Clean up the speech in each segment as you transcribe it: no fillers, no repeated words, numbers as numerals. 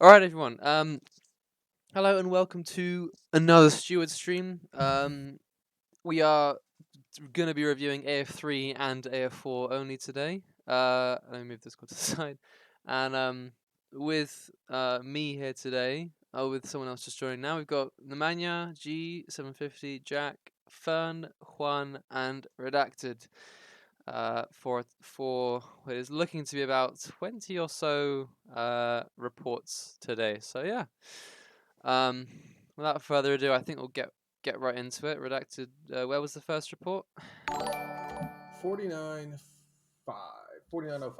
All right, everyone. Hello and welcome to another Stewards stream. We are going to be reviewing AF3 and AF4 only today. Let me move this to the side. And with me here today, with someone else just joining now, we've got Nemanja, G750, Jack, Fern, Juan, and Redacted. For what is looking to be about 20 or so reports today. So yeah. Without further ado, I think we'll get right into it. Redacted. Where was the first report? 49.05. 49.05.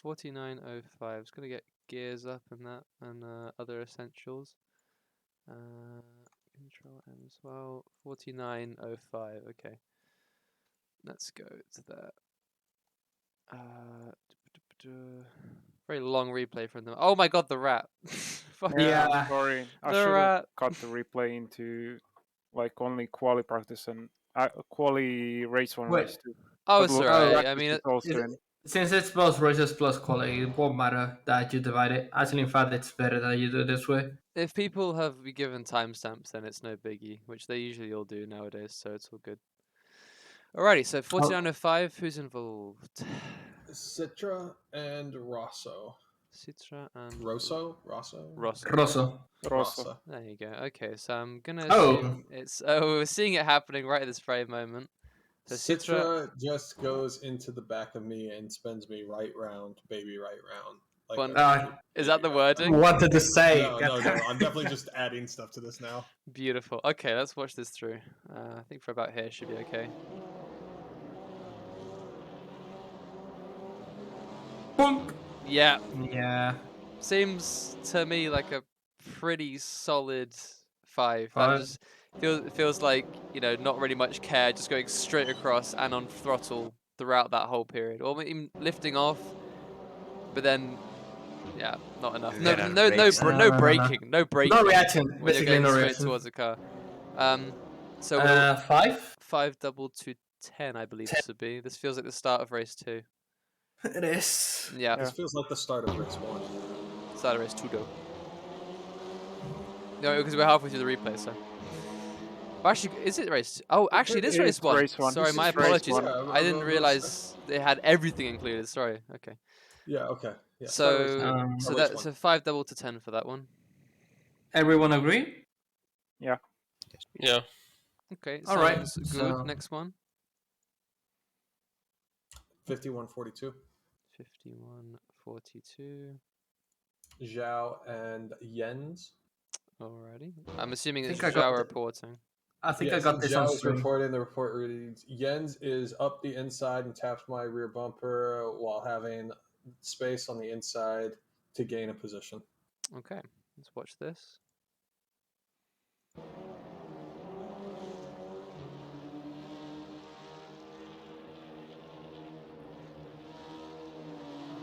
49.05. It's gonna get gears up and that and other essentials. Control M as well. 49.05. Okay. Let's go to that. Very long replay from them. Oh my god, the rat! Yeah, sorry. I should have cut the replay into like only quali practice and quali race 1, race 2. Oh, But look, sorry. I mean, since it's both races plus quality, it won't matter that you divide it. Actually, in fact, it's better that you do it this way. If people have been given timestamps, then it's no biggie, which they usually all do nowadays, so it's all good. Alrighty, so 49.05, who's involved? Citra and Rosso. Citra and Rosso. There you go. Okay, so I'm gonna assume it's. Oh, we're seeing it happening right at this very moment. So Citra just goes into the back of me and spins me right round, baby, right round. Is that the wording? Wanted to say. No. I'm definitely just adding stuff to this now. Beautiful. Okay, let's watch this through. I think for about here should be okay. Boom. Yeah. Yeah. Seems to me like a pretty solid 5. That just feels like, not really much care, just going straight across and on throttle throughout that whole period, or even lifting off, but then, yeah, not enough. No braking, no reaction. when you're going straight towards a car. So 5 double to 10, I believe this would be. This feels like the start of race 2. It is. Yeah. This feels like the start of race 1. Start of race 2, though. No, because we're halfway through the replay, so. Actually, is it race 2? Oh, actually, it is race 1. Sorry, my apologies. I didn't realize they had everything included. Sorry. Okay. Yeah. Okay. Yeah, so that's a 5 double to 10 for that one. Everyone agree? Yeah. Yeah. Okay. All right. Good. So... Next one. 51.42. 51.42. Zhao and Jens. Alrighty. I'm assuming it's Zhao reporting. I think I got this on stream. Reporting. The report reads: Jens is up the inside and taps my rear bumper while having space on the inside to gain a position. Okay, let's watch this.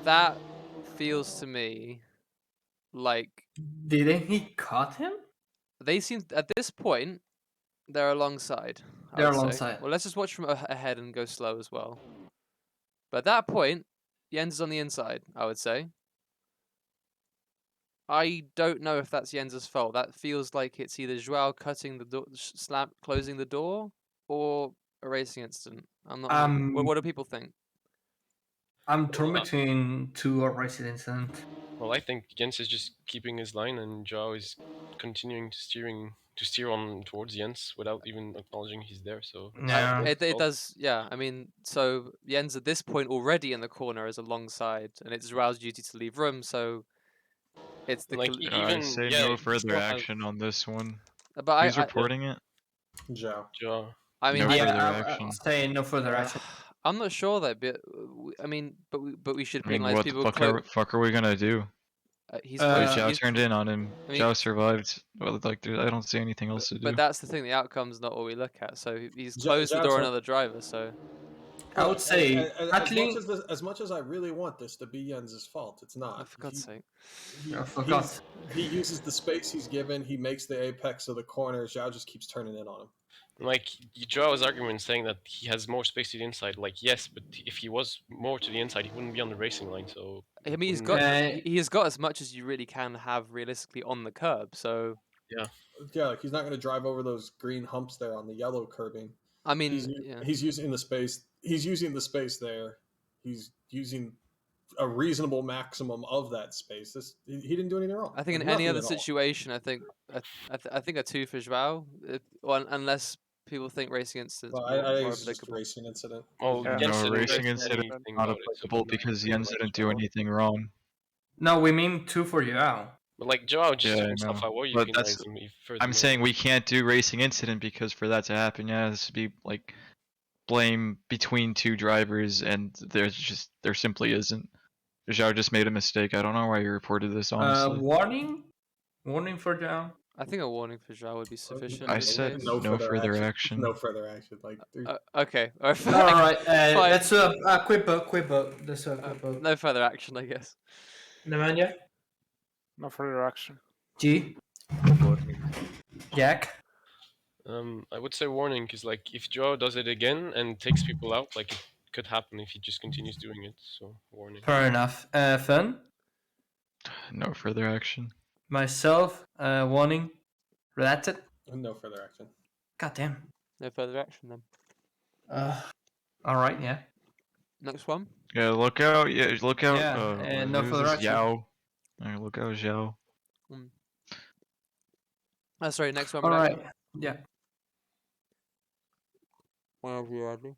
That feels to me like... Didn't he cut him? They seem, at this point, they're alongside. They're alongside. Well, let's just watch from ahead and go slow as well. But at that point, Jens is on the inside, I would say. I don't know if that's Jens's fault. That feels like it's either Joao cutting the door, closing the door, or a racing incident. I'm not. What do people think? I'm torn between two or racing incident. Well, I think Jens is just keeping his line, and Joao is continuing to steer on towards Jens without even acknowledging he's there. So yeah, it does. Yeah, I mean, so Jens at this point already in the corner is alongside, and it's Joao's duty to leave room. So it's the I say no further action on this one. But who's reporting it? Joao. I mean, no further action. I'll say no further action. I'm not sure that, but I mean, but we should penalize what people. What the fuck are we gonna do? Zhao turned in on him. Zhao survived. Well, like, I don't see anything else to do. But that's the thing. The outcome's not what we look at. So he's closed the door on another driver. So I would say, as much as I really want this to be Jens's fault, it's not. Oh, for God's sake. He uses the space he's given. He makes the apex of the corner. Zhao just keeps turning in on him. Like Joao's argument saying that he has more space to the inside. Like yes, but if he was more to the inside, he wouldn't be on the racing line. So I mean, he has got as much as you really can have realistically on the curb. So yeah, like he's not going to drive over those green humps there on the yellow curbing. I mean, he's using the space. He's using the space there. He's using a reasonable maximum of that space. He didn't do anything wrong. I think in any other situation, I think a 2 for Joao, unless people think racing incidents I think more it's just applicable. racing incident. Oh, no, racing incident not applicable because Jens didn't do anything wrong. No, we mean 2 for Joao. But like Joao just took himself out. Why are you penalizing him further? I'm saying we can't do racing incident because for that to happen, yeah, this would be like blame between two drivers, and there simply isn't. Zhao just made a mistake. I don't know why you reported this, honestly. Warning for Joao. I think a warning for Zhao would be sufficient. I said no further action. No further action. Like okay. All right. Let's do a quick vote. Let's do a quick vote. No further action, I guess. Nemanja? No further action. G? Jack? I would say warning, because like if Joao does it again and takes people out, like it could happen if he just continues doing it. So warning. Fair enough. Fun? No further action. Myself, warning. Related? No further action. God damn. No further action then. All right. Yeah. Next one. Yeah, look out. Yeah, look out. Yeah, no further action. Yao. Look out, Zhao. Sorry, next one. All right. Yeah. Whenever you're ready.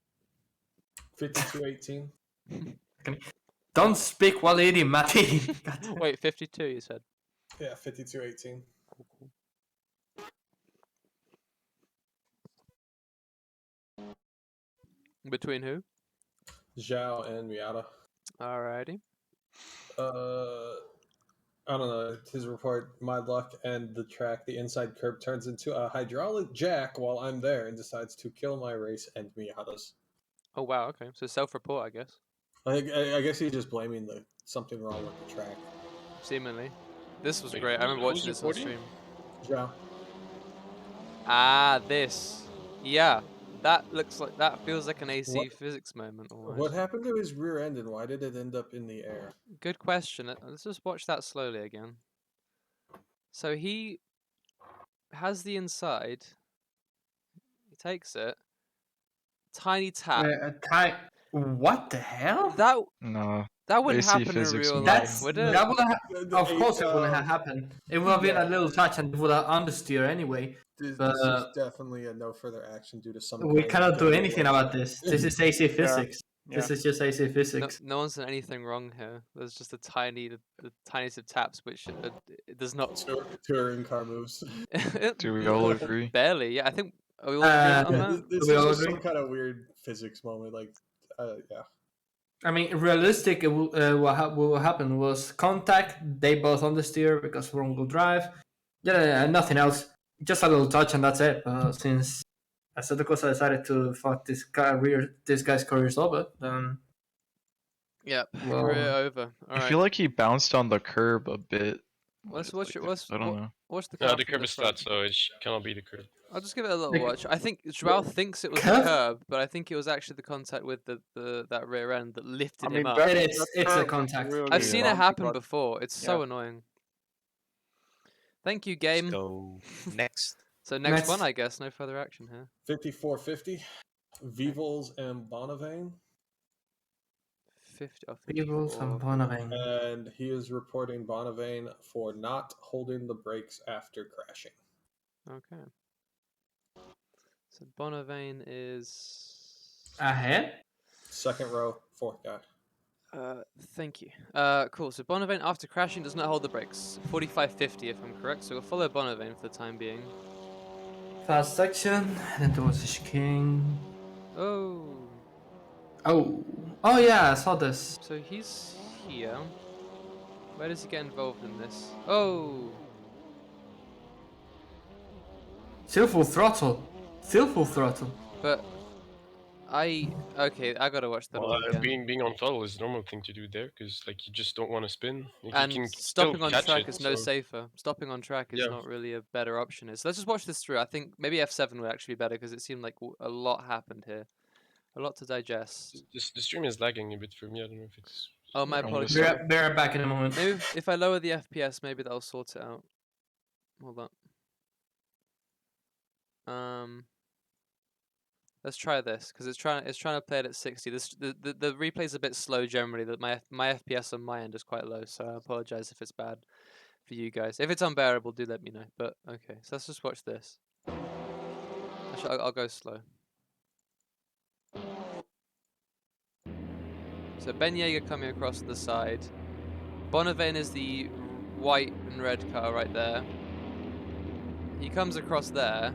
52-18. Don't speak while eating, Matty. Wait, 52 you said? Yeah, 52-18. Between who? Zhao and Miata. Alrighty. I don't know. His report, my luck and the track, the inside curb turns into a hydraulic jack while I'm there and decides to kill my race and Miata's. Oh wow, okay. So self-report, I guess. I guess he's just blaming something wrong with the track. Seemingly. This was great. I remember watching this on stream. Zhao. Ah, this. Yeah. That feels like an AC physics moment almost. What happened to his rear end and why did it end up in the air? Good question. Let's just watch that slowly again. So he has the inside. He takes it. Tiny tap. What the hell? That wouldn't happen in real life, would it? Of course it wouldn't have happened. It would have been a little touch and it would have understeer anyway. This is definitely a no further action due to some. We cannot do anything about this. This is AC physics. Yeah. This is just AC physics. No one's done anything wrong here. There's just the tiniest of taps, which it does not. Touring car moves. Do we all agree? Barely. Yeah, I think. Are we all agreeing on that? This is just some kind of weird physics moment. Like, yeah. I mean, realistic. What will happen was contact. They both understeer because front wheel drive. Yeah, nothing else. Just a little touch and that's it. Since Assetto Corsa decided to fuck this guy's career's over, then. Yep, career over. All right. I feel like he bounced on the curb a bit. I don't know. What's the curb? No, the curb is flat, so it cannot be the curb. I'll just give it a little watch. I think Joao thinks it was the curb, but I think it was actually the contact with that rear end that lifted him up. It's a contact. I've seen it happen before. It's so annoying. Thank you, game. So next. So next one, I guess. No further action here. 54-50. Vivels and Bonavane. 50. Vivels and Bonavane. And he is reporting Bonavane for not holding the brakes after crashing. Okay. So Bonavane is ahead. Second row, fourth guy. Thank you. Cool. So Bonavane after crashing does not hold the brakes. 45-50 if I'm correct. So we'll follow Bonavane for the time being. Fast section, then towards the chicane. Oh yeah, I saw this. So he's here. Where does he get involved in this? Oh. Still full throttle. But Okay, I gotta watch that Well, all again. being on throttle is a normal thing to do there, because like you just don't want to spin. Like, you And can still stopping on catch track it, is no so safer. Stopping on track is Yeah. not really a better option. So let's just watch this through. I think maybe F7 would actually be better because it seemed like a lot happened here. A lot to digest. the stream is lagging a bit for me. I don't know if it's. Oh, my on your apologies. side. Be right back in a moment. Maybe if I lower the FPS, maybe that'll sort it out. Hold on. Let's try this because it's trying to play it at 60. The replay's a bit slow generally. That my FPS on my end is quite low, so I apologize if it's bad for you guys. If it's unbearable, do let me know. But okay, so let's just watch this. Actually, I'll go slow. So Ben Yeager coming across the side. Bonavane is the white and red car right there. He comes across there.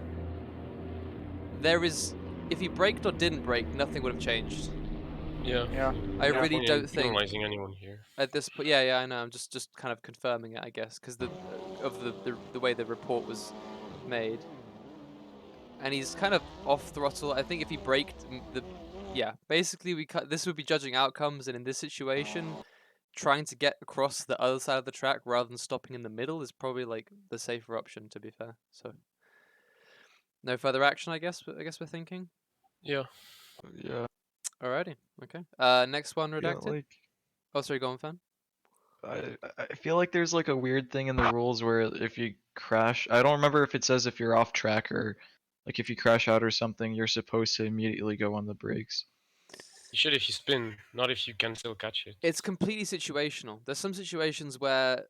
There is, if he braked or didn't brake, nothing would have changed. Yeah. Yeah. I Yeah. really don't think penalizing anyone here. at this point. Yeah, I know. I'm just kind of confirming it, I guess, because of the way the report was made. And he's kind of off throttle. I think if he braked, basically this would be judging outcomes, and in this situation, trying to get across the other side of the track rather than stopping in the middle is probably like the safer option, to be fair. So no further action, I guess. I guess we're thinking. Yeah. Yeah. Alrighty. Okay. Next one, Yeah, redacted. like Oh, sorry, go on, fan. I feel like there's like a weird thing in the rules where if you crash, I don't remember if it says if you're off track or like if you crash out or something, you're supposed to immediately go on the brakes. You should if you spin, not if you can still catch it. It's completely situational. There's some situations where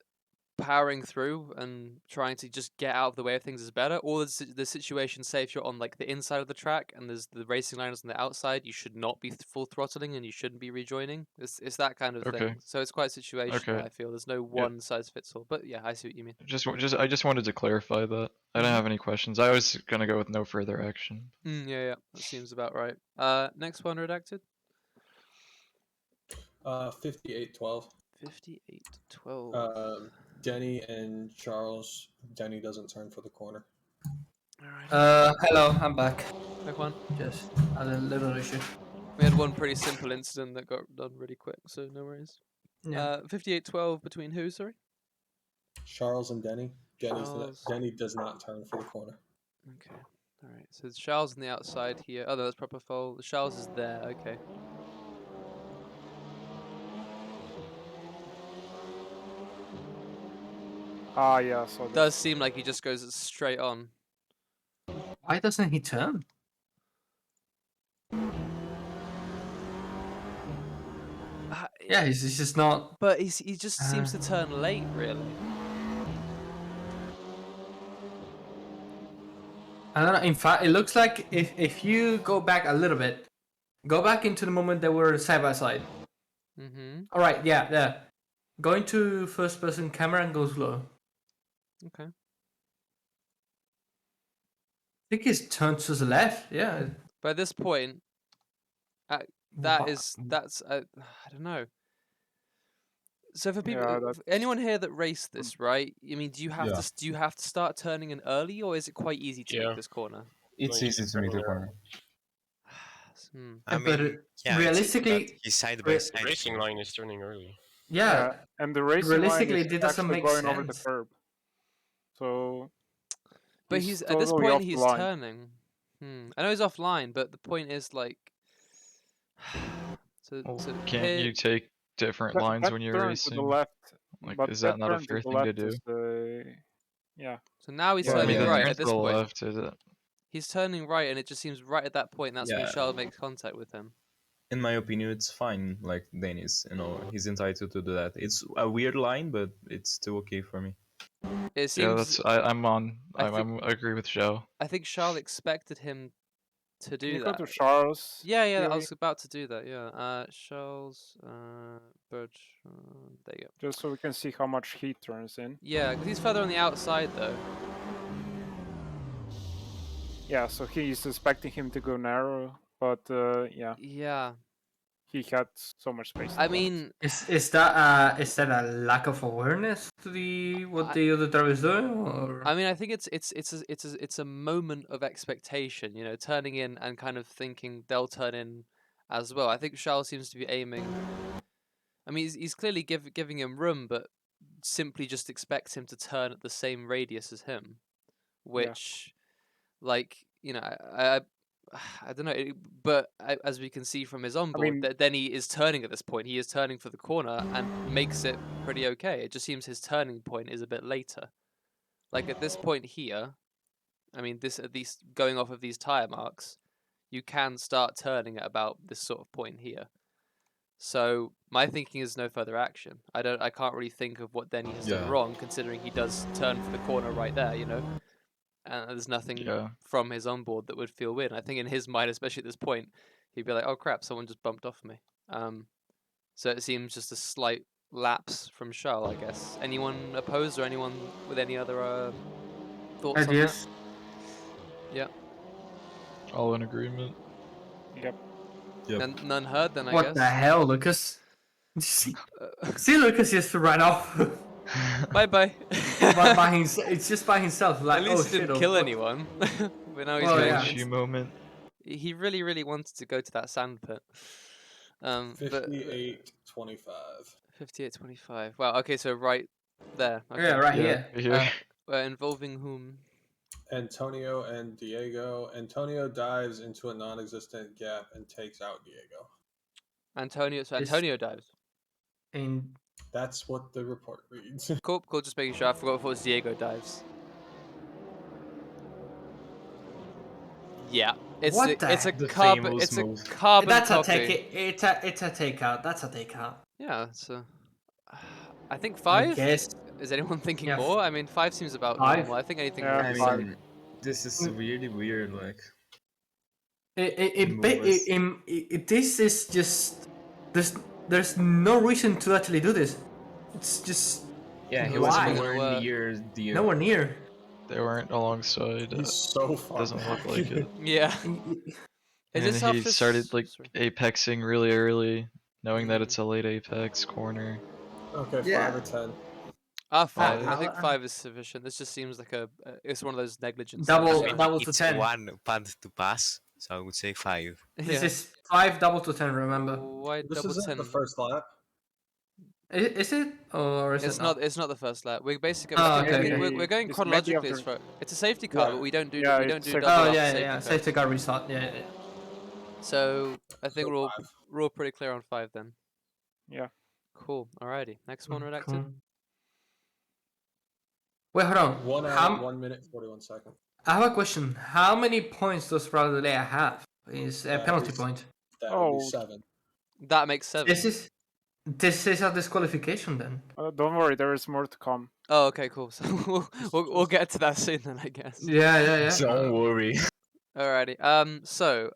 powering through and trying to just get out of the way of things is better. Or the situation, say if you're on like the inside of the track and there's the racing line is on the outside, you should not be full throttling and you shouldn't be rejoining. It's that kind of Okay. thing. So it's quite situational. Okay. I feel there's no one size fits all. But yeah, I see what you mean. I just wanted to clarify that. I don't have any questions. I was gonna go with no further action. Yeah, that seems about right. Next one, redacted. 58-12. 58-12. Denny and Charles. Denny doesn't turn for the corner. Alright. Hello, I'm back. Quick one. Just had a little issue. We had one pretty simple incident that got done really quick, so no worries. Yeah. 58-12 between who, sorry? Charles and Denny. Charles. Denny does not turn for the corner. Okay. Alright, so Charles on the outside here. Oh, no, that's proper foul. Charles is there, okay. Ah, yeah. So Does seem like he just goes straight on. Why doesn't he turn? Yeah, he's just not. But he just seems to turn late, really. I don't know. In fact, it looks like if you go back a little bit, go back into the moment they were side by side. Mm-hmm. All right, yeah. Go into first person camera and go slow. Okay. I think he's turned to the left. Yeah. But at this point, that's I don't know. So for people, for anyone here that raced this, right? I mean, do you have to start turning in early, or is it quite easy to make this corner? It's easy to make the corner. I mean, realistically, he's side by side. The racing line is turning early. Yeah, and the racing realistically, line is it doesn't actually make going sense. over the curb. So, But he's at this point he's turning. I know he's offline, but the point is like. Can't you take different lines when you're racing? To the left, like, is that not a fair thing to do? Yeah. So now he's turning right at this point. Left, is it? He's turning right, and it just seems right at that point. That's when Charles makes contact with him. In my opinion, it's fine. Like Dennis, he's entitled to do that. It's a weird line, but it's still okay for me. It seems. I agree with Zhao. I think Charles expected him to do that. Go to Charles. Yeah, I was about to do that. Yeah, Charles, Birch. There you go. Just so we can see how much he turns in. Yeah, because he's further on the outside though. Yeah, so he's expecting him to go narrow, but yeah. Yeah. he had so much space. I mean, Is that a lack of awareness to what the other driver is doing, or? I mean, I think it's a moment of expectation, you know, turning in and kind of thinking they'll turn in as well. I think Charles seems to be aiming. I mean, he's clearly giving him room, but simply just expects him to turn at the same radius as him, which, like, you know, I don't know, but as we can see from his onboard, mean- then he is turning at this point. He is turning for the corner and makes it pretty okay. It just seems his turning point is a bit later. Like at this point here, I mean, at least going off of these tire marks, you can start turning at about this sort of point here. So my thinking is no further action. I can't really think of what Denny has done wrong, considering he does turn for the corner right there, you know. And there's nothing from his onboard that would feel weird. And I think in his mind, especially at this point, he'd be like, "Oh crap, someone just bumped off me." So it seems just a slight lapse from Charles, I guess. Anyone opposed or anyone with any other thoughts on that? Yeah. All in agreement. Yep. And none heard then, I what guess. the hell, Lucas? See, Lucas just ran off. Bye bye. It's just by himself. Like, At least oh he shit! didn't kill anyone. But now he's Well, going. yeah. Issue moment. He really wanted to go to that sand pit. 58-25. 58-25. Wow. Okay, so right there. Okay. Yeah, right here. Here. Involving whom? Antonio and Diego. Antonio dives into a non-existent gap and takes out Diego. Antonio. So Antonio dives. And That's what the report reads. Cool. Just making sure. I forgot if it was Diego dives. Yeah. It's What it's a the carbon. famous It's a move. carbon that's copy. it's a takeout. That's a takeout. Yeah. So. I think I 5. guess. Is anyone thinking Yeah. more? I mean, 5 seems about 5? normal. I think anything Yeah, more I than fine. mean, this is really weird. Like, This is just there's no reason to actually do this. It's just yeah, he Why? was Why? nowhere near the. nowhere near. They weren't alongside. He's so far Doesn't back. look like it. Yeah. Is And this he after started like sorry. apexing really early, knowing that it's a late apex corner. Okay, Yeah. 5 or 10. 5. I Uh, think 5 is sufficient. This just seems like it's one of those negligence. Double things. double to It's 10. one path to pass, so I would say 5. This Yeah. is 5 double to 10. Remember? Why This double isn't 10? the first lap. Is it or is It's it not. It's not the first lap. We're basically. Oh, I mean, okay. we're going It's chronologically. maybe after- It's a safety car, Yeah. but we don't do Yeah, we don't it's do safety double Oh after yeah, safety yeah. car. Safety car restart. Yeah. So I think So we're all 5. we're all pretty clear on 5 then. Yeah. Cool. Alrighty. Next one, redacted. Cool. Wait, hold on. 1 hour, 1 minute, 41 seconds. I have a question. How many points does Bradley have? Is a penalty is- point? That would be Oh. 7. That makes 7. This is a disqualification then. Don't worry, there is more to come. Oh, okay, cool. So we'll get to that soon then, I guess. Yeah. Don't worry. Alrighty. So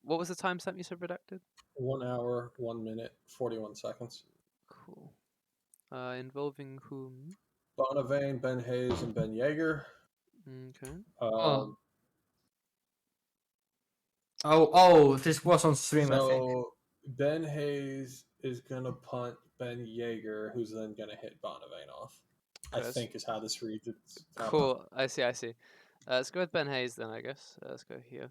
what was the timestamp you said redacted? 1 hour, 1 minute, 41 seconds. Cool. Involving whom? Bonavane, Ben Hayes, and Ben Yeager. Okay. This was on stream, I think. So Ben Hayes is gonna punt Ben Yeager, who's then gonna hit Bonavane off. I Yes. think is how this reads. It's how- Cool. I see. Let's go with Ben Hayes then, I guess. Let's go here.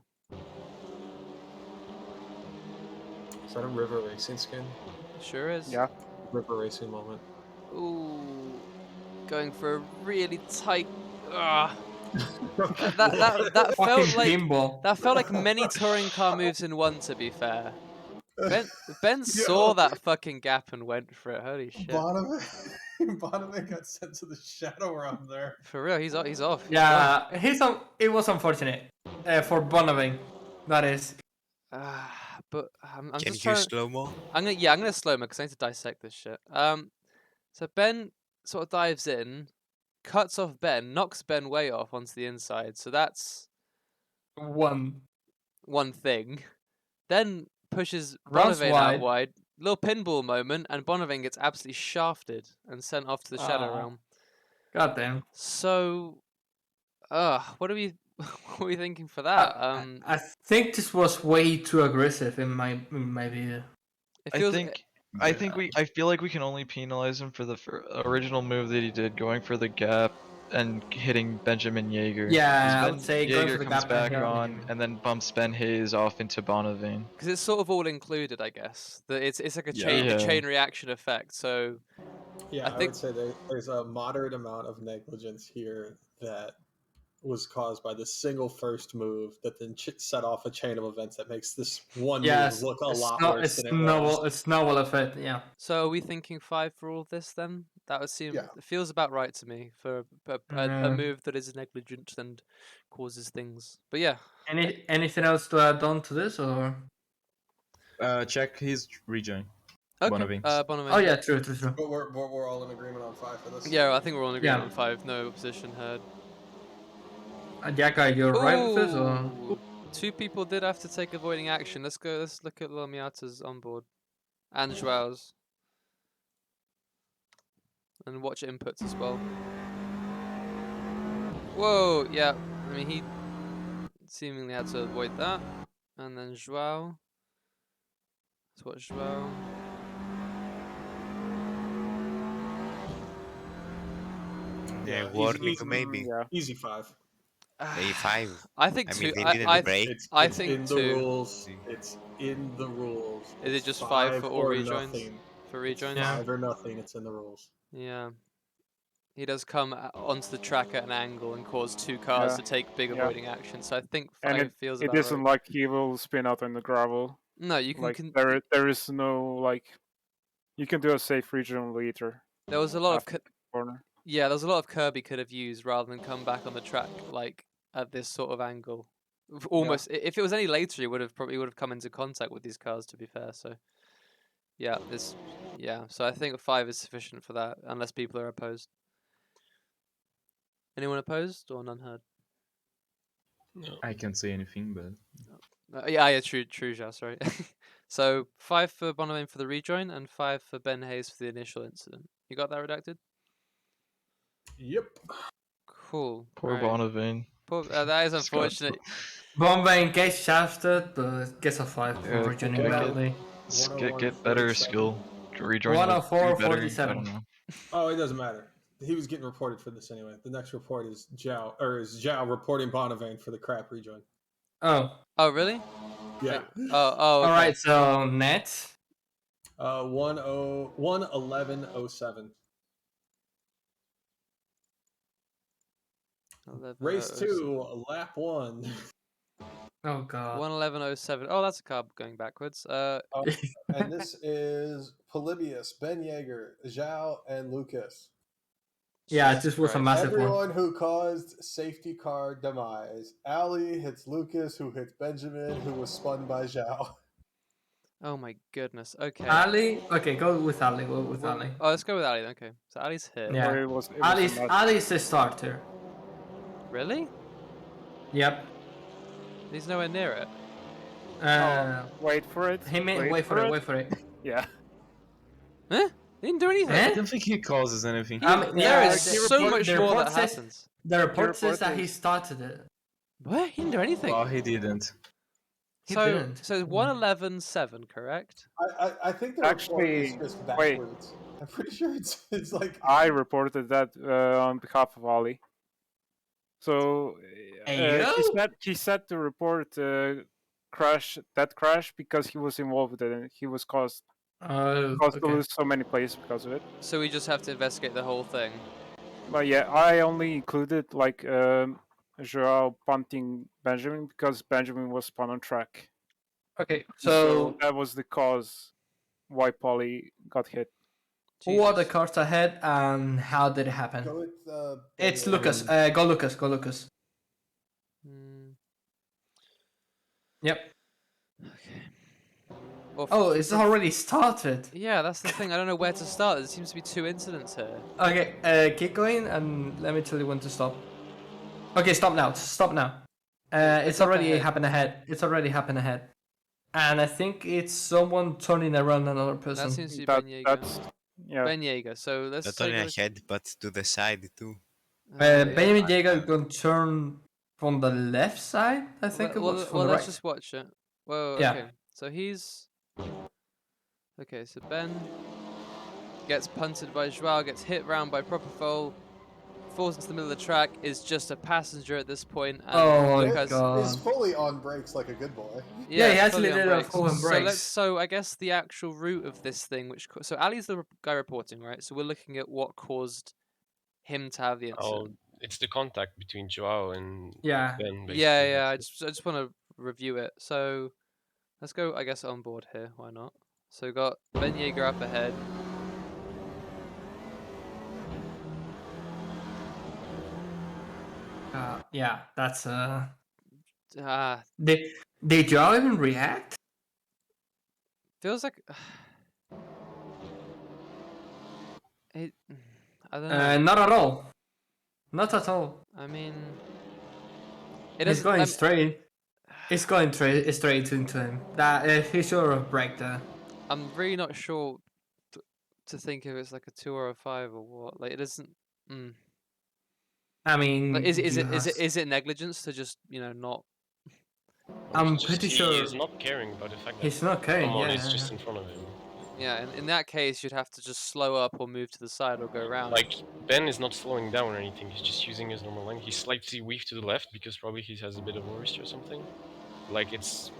Is that a River Racing skin? Sure is. Yeah. River Racing moment. Ooh. Going for a really tight. That Fucking felt like pinball. that felt like many touring car moves in one. To be fair, Ben saw that fucking gap and went for it. Holy shit! Bonavane got sent to the shadow realm there. For real, he's off. Yeah, it was unfortunate for Bonaving. That is. But I'm Can just you trying. slow mo? I'm gonna slow mo because I need to dissect this shit. So Ben sort of dives in, cuts off Ben, knocks Ben way off onto the inside. So that's One. thing. Then pushes Runs Bonavane wide. out wide. Little pinball moment, and Bonavane gets absolutely shafted and sent off to the Shadow Realm. God damn. So, what are we what are we thinking for that? I think this was way too aggressive in my view. It I feels. think I feel like we can only penalize him for the original move that he did, going for the gap and hitting Benjamin Yeager. Yeah, I would Ben say going for Yeager the comes gap and back hitting on him. and then bumps Ben Hayes off into Bonavane. Because it's sort of all included, I guess. That it's like a chain Yeah. a chain reaction effect. So Yeah, I I think would say there's a moderate amount of negligence here that was caused by the single first move that then set off a chain of events that makes this one Yes, move look a it's lot not. worse It's than it novel. was. It's novel effect. Yeah. so. Are we thinking 5 for all of this then? That would seem. Yeah. It feels about right to me for a move that is negligent and causes things. But yeah. Anything else to add on to this or? Check his rejoin. Okay. Bonavane. Bonavane. Oh yeah, true. But we're all in agreement on 5 for this. Yeah, I think we're all in agreement Yeah. on 5. No opposition heard. Jacka, you're right with this or? Ooh, 2 people did have to take avoiding action. Let's go. Let's look at Lomiata's on board and Joao's, and watch inputs as well. Whoa, yeah. I mean, he seemingly had to avoid that, and then Joao. Let's watch Joao. Yeah, easy, warning maybe. Yeah. Easy 5. A5. I think I 2. mean, they didn't break. I It's think in the 2. rules. It's in the rules. Is it It's just 5 for all or rejoins? nothing. For rejoins? Yeah. 5 or nothing. It's in the rules. Yeah. He does come onto the track at an angle and cause 2 cars Yeah. to take big Yeah. avoiding action. So I think And 5 feels it about isn't right. like he will spin out in the gravel. No, you can. Like there is no like, you can do a safe regional leader. There was a lot of after the corner. yeah, there was a lot of Kirby could have used rather than come back on the track like at this sort of angle. Almost, if it was any later, he would have come into contact with these cars. To be fair, so yeah, So I think 5 is sufficient for that, unless people are opposed. Anyone opposed or none heard? No. I can't say anything, but Yeah, true, Ja, sorry. So 5 for Bonavane for the rejoin and 5 for Ben Hayes for the initial incident. You got that redacted? Yep. Cool. Poor right. Bonavane. That is unfortunate. Bonavane gets shafted, but gets a 5 for rejoining badly. Get better skill. Rejoin 104, better. 47. I don't know. Oh, it doesn't matter. He was getting reported for this anyway. The next report is Zhao reporting Bonavane for the crap rejoin. Oh. Oh, really? Yeah. Okay. All right. So net. 111.07. Race 2, lap 1. Oh god. 111.07. Oh, that's a car going backwards. And this is Polybius, Ben Yeager, Zhao, and Lucas. Yeah, this was a massive Everyone one. who caused safety car demise. Ali hits Lucas, who hits Benjamin, who was spun by Zhao. Oh my goodness. Okay. Ali. Okay, go with Ali. Go with Ali. Oh, let's go with Ali. Okay, so Ali's hit. Yeah. It was Ali's the starter. Really? Yep. He's nowhere near it. Wait for it. Wait for it. Yeah. Huh? He didn't do anything. I don't think he causes anything. There is so much more that happens. The report says that he started it. What? He didn't do anything. Oh, he didn't. So 111.7, correct? I think the report is just backwards. I'm pretty sure it's like I reported that on behalf of Ali. So he said to report crash because he was involved in it. He was caused to lose so many plays because of it. So we just have to investigate the whole thing. But yeah, I only included like Joao punting Benjamin because Benjamin was spun on track. Okay, so that was the cause why Polly got hit. Who are the cars ahead and how did it happen? Go with, it's Lucas. Go Lucas. Yep. Okay. Oh, it's already started. Yeah, that's the thing. I don't know where to start. There seems to be 2 incidents here. Okay, keep going and let me tell you when to stop. Okay, stop now. It's already happened ahead. And I think it's someone turning around another person. That seems to be Ben Yeager. Yeah. Ben Yeager. So let's not only ahead, but to the side too. Benjamin Yeager gonna turn from the left side, I think it was. Well, let's just watch it. Whoa, yeah. Okay. So he's Okay, so Ben gets punted by Joao, gets hit round by Propofol, falls into the middle of the track, is just a passenger at this point, and Oh my Lucas god. Is fully on brakes like a good boy. Yeah, he actually fully on did a brakes. full on brakes. So I guess the actual root of this thing, so Ali's the guy reporting, right? So we're looking at what caused him to have the incident. Oh, it's the contact between Joao and Yeah. Ben, basically. Yeah. I That's just want to review it. So let's go, I guess, on board here. Why not? So we got Ben Yeager up ahead. Yeah, that's Ah, Did y'all even react? feels like it. I don't know. Not at all. Not at all. I mean, it He's doesn't. going straight. It's going straight into him. That he should have braked there. I'm really not sure to think if it's like a 2 or a 5 or what. Like it isn't. Mm. I mean, Like, is it negligence to just not? I'm just, pretty he sure is not caring about the fact that he's not caring. someone Yeah, is just in front of him. Yeah, in that case, you'd have to just slow up or move to the side or go around. Like, Ben is not slowing down or anything, he's just using his normal lane. He slightly weaved to the left because probably he has a bit of oversteer or something. Like, it's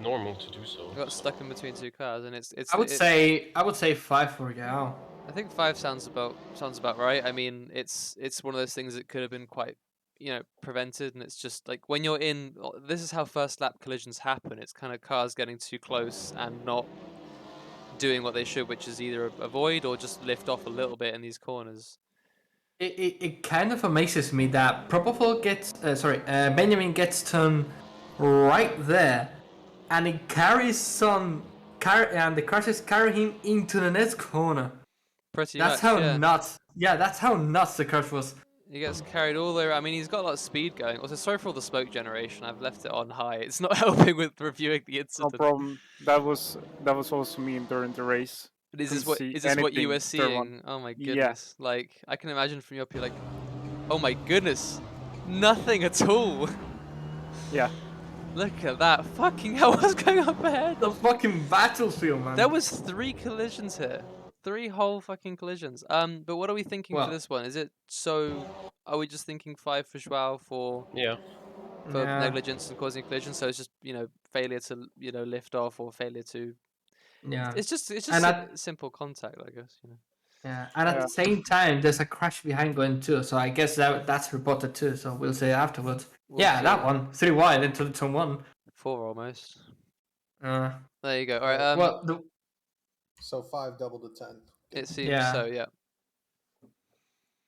normal to do so. I got stuck in between two cars, and it's. I would say 5 for Yao. I think 5 sounds about right. I mean, it's one of those things that could have been quite prevented, and it's just like when you're in. This is how first lap collisions happen. It's kind of cars getting too close and not doing what they should, which is either avoid or just lift off a little bit in these corners. It kind of amazes me that Propofol gets Benjamin gets turned right there, and it carries and the crashes carry him into the next corner. Pretty That's much, how yeah. nuts. Yeah, that's how nuts the crash was. He gets carried all the way around. I mean, he's got a lot of speed going. Also, sorry for all the smoke generation. I've left it on high. It's not helping with reviewing the No incident. problem. That was also me during the race. But is this Couldn't what see you were anything, turn one. seeing? Oh my Yeah. goodness! Like I can imagine from up here, like, oh my goodness, nothing at all. Yeah. Look at that! Fucking hell! What's going up ahead? The fucking battlefield, man. There was 3 collisions here. 3 whole fucking collisions. But what are we thinking Well- for this one? Is it so? Are we just thinking 5 for Joao for Yeah. Yeah. negligence and causing a collision? So it's just failure to lift off or failure to. Yeah. It's just And simple contact, I guess. Yeah, and at the same time, there's a crash behind going too, so I guess that's reported too. So we'll say afterwards. We'll yeah, see. that one 3 wide into the turn 1. 4 almost. Uh, There you go. All right. well, So 5 double to 10. It seems Yeah. so. Yeah.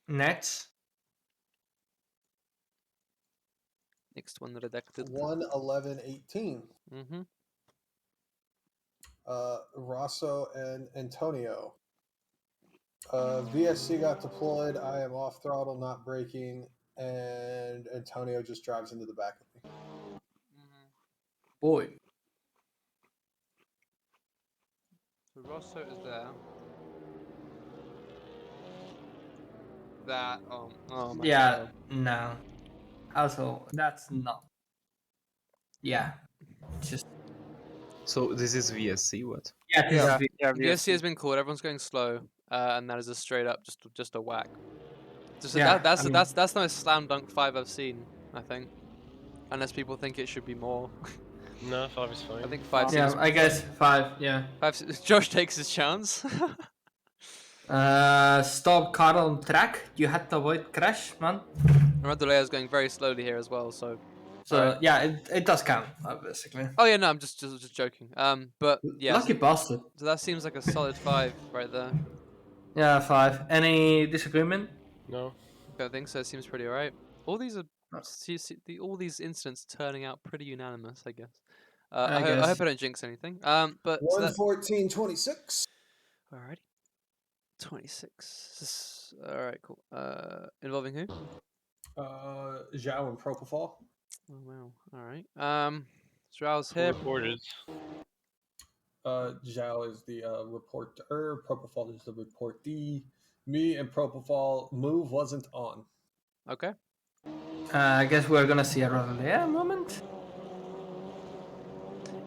next. Next one redacted. 1:11:18. Mm-hmm. Rosso and Antonio. VSC got deployed. I am off throttle, not braking, and Antonio just drives into the back of me. Boy. So Rosso is there. That oh my Yeah, God. no. Also, that's not. Yeah. Just. So this is VSC, what? Yeah, this is Yeah. VSC has been called. Everyone's going slow, and that is a straight up just a whack. Yeah, That's I mean- that's the most slam dunk 5 I've seen. I think, unless people think it should be more. No, 5 is fine. I think 5 Yeah, seems. I guess 5. Yeah. 5. Josh takes his chance. Stop car on track. You had to avoid crash, man. Radulea going very slowly here as well. So. So Alright. yeah, it does count, basically. Oh yeah, no, I'm just joking. But yeah. Lucky bastard. So that seems like a solid 5 right there. Yeah, 5. Any disagreement? No. I don't think so. It seems pretty alright. All these are Oh. all these incidents turning out pretty unanimous, I guess. I I guess. hope I don't jinx anything. But so that, 1:14:26. alrighty. 26. Alright, cool. Involving who? Zhao and Propofol. Oh wow. Alright. Joao's Who here. reported? Zhao is the reporter. Propofol is the reportee. Me and Propofol move wasn't on. Okay. I guess we're gonna see a Rodolea moment.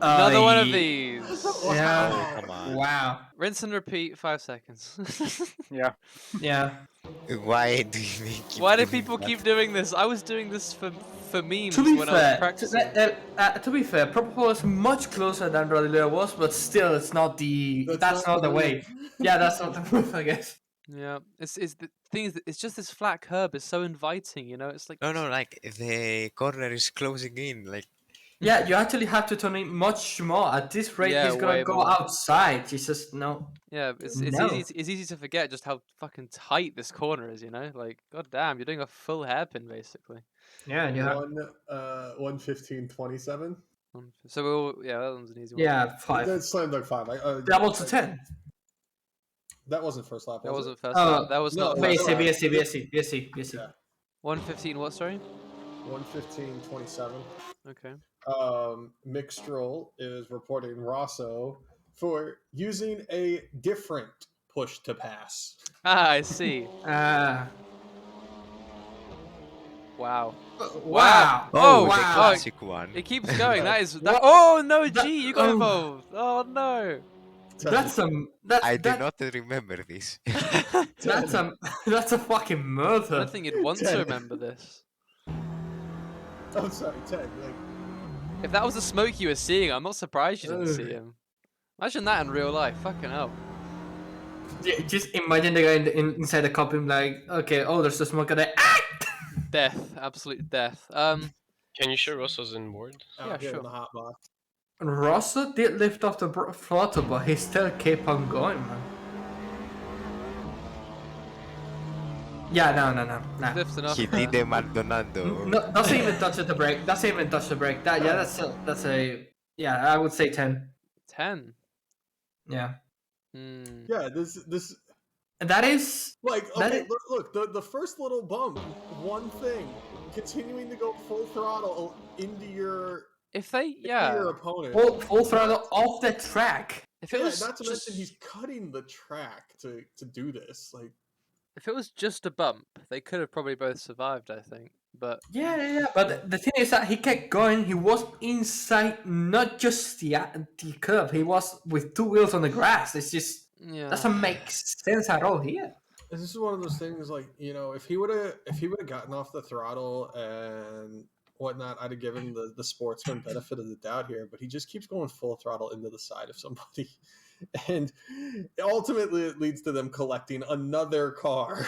Another one of Aye. these. Yeah. Oh, come on. Wow. Rinse and repeat, 5 seconds. Yeah. Yeah. Why do you keep Why do doing people that? keep doing this? I was doing this for memes To be when I was fair, practicing. to be fair, Propofol is much closer than Rodillo was, but still, it's not the. That's not the way. Yeah, that's not the move, I guess. Yeah, it's the thing is, it's just this flat curb is so inviting, you know. It's like No, like the corner is closing in. Like, Yeah, you actually have to turn it much more. At this rate, Yeah, he's gonna way go more. outside. It's just no. yeah, it's No. easy to forget just how fucking tight this corner is, you know. Like, god damn, you're doing a full hairpin basically. Yeah, you have. 1:15:27. So yeah, that one's an easy one. Yeah, 5. That's slam dunk 5. Double to 10. That wasn't first lap. That Was wasn't it? first lap. That was no, not wait, first no, lap. BSC. Yeah. 1:15. What? Sorry. 1:15:27. Okay. Mixtrol is reporting Rosso for using a different push to pass. Ah, I see. Wow. Wow. oh, Oh, the wow. classic one. It keeps going. That is. What? Oh no, That- G, you got oh. involved. Oh no. That's a I do not remember this. that's a that's a fucking I murder. don't think you'd want to 10. remember this. Oh, sorry, 10. Like, If that was the smoke you were seeing, I'm not surprised you didn't Ugh. see him. Imagine that in real life. Fucking hell. Just imagine the guy inside the cockpit like, okay, oh, there's the smoke there. Ah! Death. Absolute death. Can you show Rosso's in board? out Yeah, here sure. in the hot box. Rosso did lift off the throttle, but he still kept on going, man. Yeah, no. Lifting up. He did a Maldonado. No, doesn't even touch the brake. Doesn't even touch the brake. That's a yeah. I would say 10. 10. Yeah, Hmm. Yeah, this and that is like That okay. is- Look, the first little bump, one thing, continuing to go full throttle into your If they, into yeah. your opponent. full throttle off the track. If it Yeah, was not to just, mention he's cutting the track to do this. Like, if it was just a bump, they could have probably both survived. I think, but Yeah. But the thing is that he kept going. He was inside, not just the curb. He was with two wheels on the grass. It's just yeah. doesn't make sense at all here. this is one of those things. Like, you know, if he would have gotten off the throttle and whatnot, I'd have given the sportsman benefit of the doubt here. But he just keeps going full throttle into the side of somebody, and ultimately it leads to them collecting another car.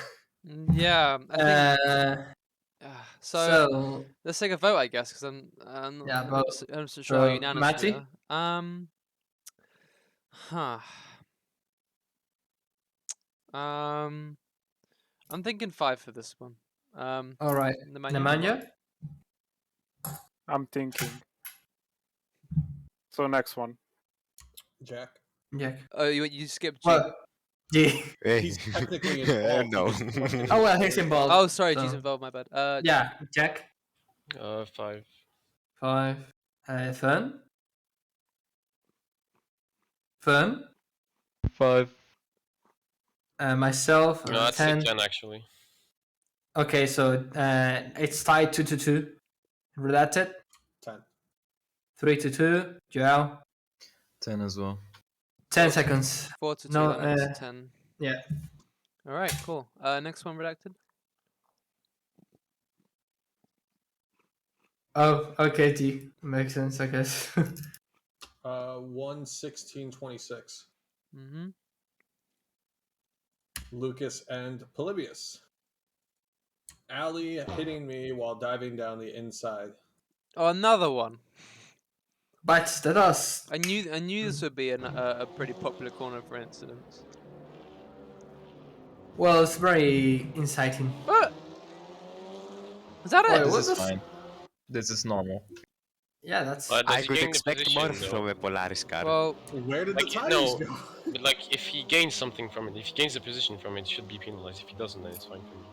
Yeah. I think. So So let's take a vote, I guess, because I'm not, Yeah, I'm but- not s- I'm not so sure how so, unanimous we Matty? are. Huh. I'm thinking 5 for this one. all right, Nemanja. I'm thinking. So next one. Jack, Jack. Oh, you skipped G. Well, G. he's technically involved. no. He just wanted- Oh well, he's involved. Oh, sorry, G's so- involved. My bad. Yeah, Jack. 5. 5. Fern. 5. Myself. No, I'd say 10. 10 actually. Okay, so it's tied 2-2. Related. 10. 3-2. Joao. 10 as well. 10 seconds. 4 to 2. No, That makes it 10. Yeah. All right, cool. Next one, redacted. Oh, okay, T. Makes sense, I guess. 1:16:26. Mm-hmm. Lucas and Polybius. Ali hitting me while diving down the inside. Oh, another one. But that was. I knew this would be a pretty popular corner for incidents. Well, it's very inciting. What? Is that Wait, it? what This is the f- fine. This is normal. Yeah, that's. Does I he could gain the expect position, more though? from a Polaris car. Well, Where did the Like, tires no. go? But like, if he gains something from it, if he gains a position from it, it should be penalized. If he doesn't, then it's fine for me.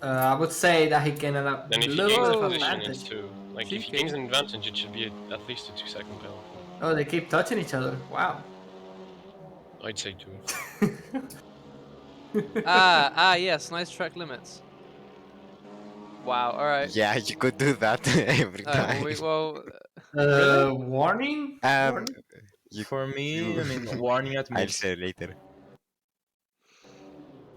I would say that he can have Then a if he little gains bit a of position, advantage. it's 2. Like, if he Cheeky. gains an advantage, it should be at least a 2-second penalty. Oh, they keep touching each other. Wow. I'd say 2. yes, nice track limits. Wow. All right. Yeah, you could do that every All right, time. well, Warning? Um, you, For me, you I mean, warning at I'll most. say later.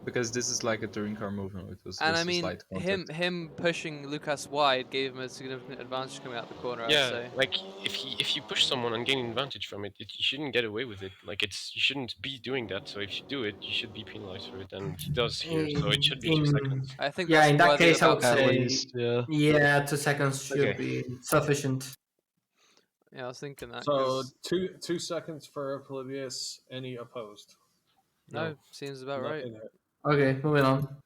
Because this is like a touring car movement. It was And I just a mean, slight contact. him pushing Lucas wide gave him a significant advantage coming out the corner. I'd Yeah, say. like if you push someone and gain advantage from it, you shouldn't get away with it. Like you shouldn't be doing that. So if you do it, you should be penalized for it, and he does here. So it should be 2 seconds. I think Yeah, that's in that worthy case, I about would At say least, yeah. yeah, 2 seconds should Okay. be sufficient. Yeah, I was thinking that. So 'Cause 2 seconds for Polybius. Any opposed? no, seems about right. Nothing there. Okay, moving on.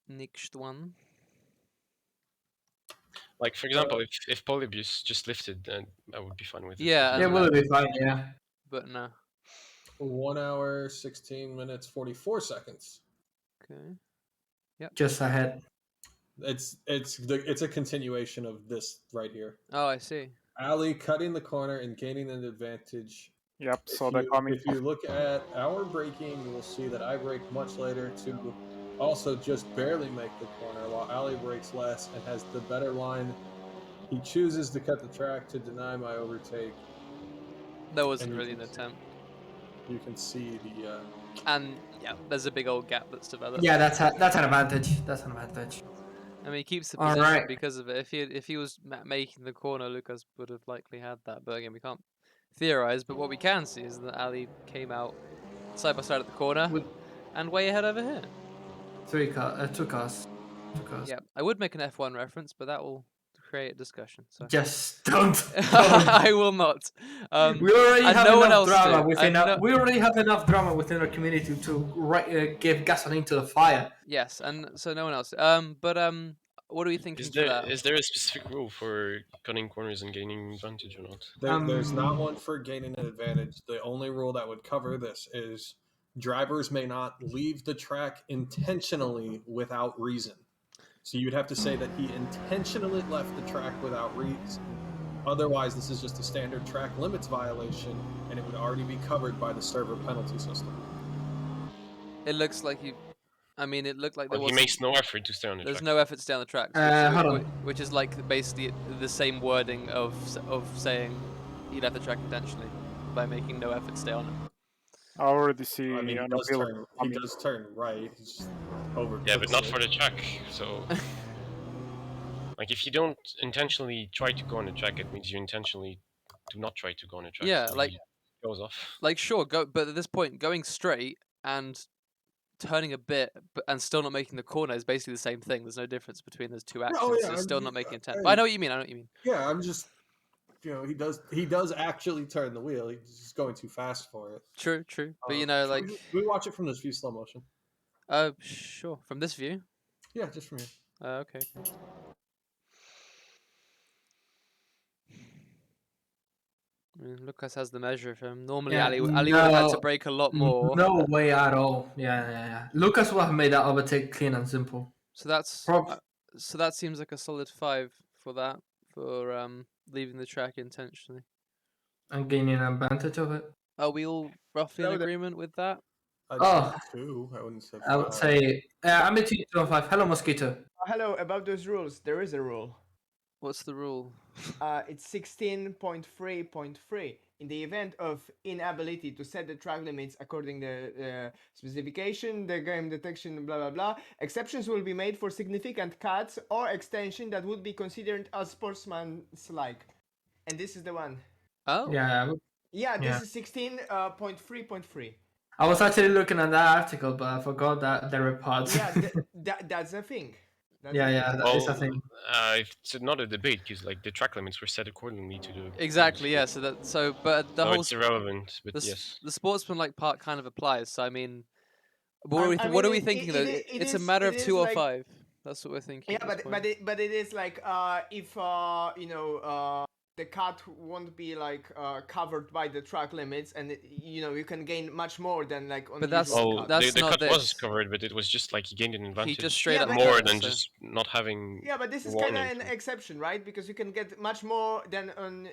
Next one. Like for example, if Polybius just lifted, then I would be fine with it. Yeah, Yeah, and will be fine. Yeah, but no. 1 hour, 16 minutes, 44 seconds. Okay. just ahead. It's a continuation of this right here. Oh, I see. Ali cutting the corner and gaining an advantage. Yep, If so they're you, coming. if you look at our braking, you will see that I brake much later to also just barely make the corner, while Ali brakes less and has the better line. He chooses to cut the track to deny my overtake. There wasn't you really an can- attempt. You can see the And yeah, there's a big old gap that's developed. Yeah, that's an advantage. That's an advantage. I mean, he keeps the All position right. because of it. If he was making the corner, Lucas would have likely had that. But again, we can't theorize. But what we can see is that Ali came out side by side at the corner With and way ahead over here. 2 cars. Yeah, I would make an F1 reference, but that will create discussion. So Just don't. I will not. We already and have no one enough else drama do. within. And no- We already have enough drama within our community to give gasoline to the fire. Yes, and so no one else. What are we thinking Is for that? there a specific rule for cutting corners and gaining advantage or not? there's not one for gaining an advantage. The only rule that would cover this is drivers may not leave the track intentionally without reason. So you'd have to say that he intentionally left the track without reason. Otherwise, this is just a standard track limits violation, and it would already be covered by the server penalty system. It looks like you. I mean, it looked like there Well, he was. makes no effort to stay on the There's track. no effort to stay on the tracks, Hold on. which is like basically the same wording of saying he left the track intentionally by making no effort to stay on it. I already see I mean, an he does appeal turn, he coming. does turn right. He's just over. Yeah, but not for the track. So, like, if you don't intentionally try to go on the track, it means you intentionally do not try to go on the track. Yeah, so like- he goes off. Like sure, but at this point, going straight and turning a bit and still not making the corner is basically the same thing. There's no difference between those two actions. Oh, yeah, It's still I'm- not making intent. I- But I know what you mean. I know what you mean. Yeah, I'm just, he does actually turn the wheel. He's just going too fast for it. True. But you know, like, Can we watch it from this view, slow motion. sure. From this view. Yeah, just from here. Okay. I mean, Lucas has the measure for him. Normally, Yeah, Ali would have had to no- break a lot more. No way at all. Yeah. Lucas would have made that overtake clean and simple. So that's Prob- so that seems like a solid 5 for that for leaving the track intentionally. And gaining an advantage of it. Are we all roughly in No, the- agreement with that? I'd Oh. say 2. I wouldn't say 5. I would say I'm between 2 and 5. Hello, Mosquito. Hello, about those rules, there is a rule. What's the rule? It's 16.3.3. In the event of inability to set the track limits according to the specification, the game detection, blah blah blah, exceptions will be made for significant cuts or extension that would be considered as sportsmanlike. And this is the one. Oh. Yeah, Yeah, this Yeah. is 16.3.3. I was actually looking at that article, but I forgot that there were parts. Yeah, that's a thing. That's yeah, a yeah, thing. that is a thing. It's not a debate because like the track limits were set accordingly to the Exactly. Yeah. But the So whole it's irrelevant, but the, yes. the sportsmanlike part kind of applies. So I mean, what I are mean, we it- thinking it- though? it- it It's a is- matter of it is 2 or like- 5. That's what we're thinking. Yeah, at this but point. it is like if the cut won't be like covered by the track limits, and you can gain much more than like on But usual that's- Well, cut. that's the not cut was this. covered, but it was just like he gained an advantage. He just straight up but- more cut it, than so- just not having. Yeah, but this is kind of an exception, right? Because you can get much more than on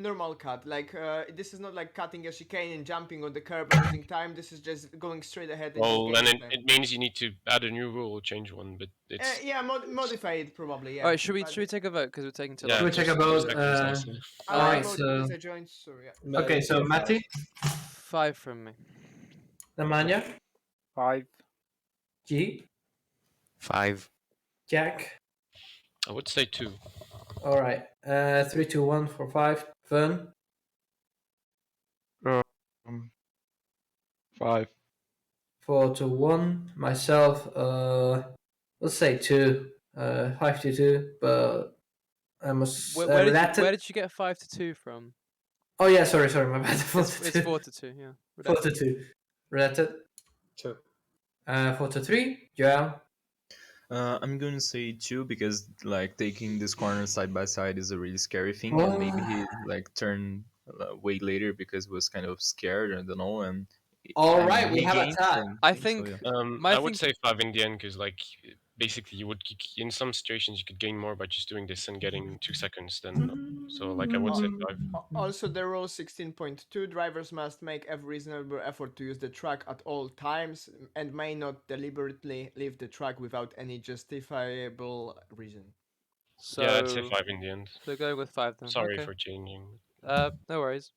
normal cut. Like this is not like cutting a chicane and jumping on the curb and losing time. This is just going straight ahead and Well, just then gaining time. it means you need to add a new rule or change one, but it's. Yeah, modify it probably. Yeah. All right, should we But take a vote because we're taking too Yeah, long? Should we take a just vote? seconds, honestly. I Alright, already voted so- because I joined. So yeah. No, Okay, so it's Matty, 5 from me. Nemanja, 5. G, 5. Jack. I would say 2. All right. 3, 2, 1 for 5. Fern, 5. 4 to 1. Myself, let's say 2. 5 to 2. But I must. Where Related- did you get 5 to 2 from? Oh yeah, sorry, my bad. 4 to 2. It's 4 to 2. Yeah. 4 to 2. Related. 2. 4 to 3. Joel. I'm going to say 2 because like taking this corner side by side is a really scary thing, and maybe he like turned way later because he was kind of scared. I don't know. And All I mean, right, we he have a gained tie. from I things, so, think- yeah. My I would thing- say 5 in the end because, like, basically, you would in some situations you could gain more by just doing this and getting 2 seconds. Then, so like, I would say 5. Also, the rule 16.2: drivers must make every reasonable effort to use the track at all times and may not deliberately leave the track without any justifiable reason. So Yeah, I'd say 5 in the end. So go with 5 then. Sorry okay. for changing. No worries.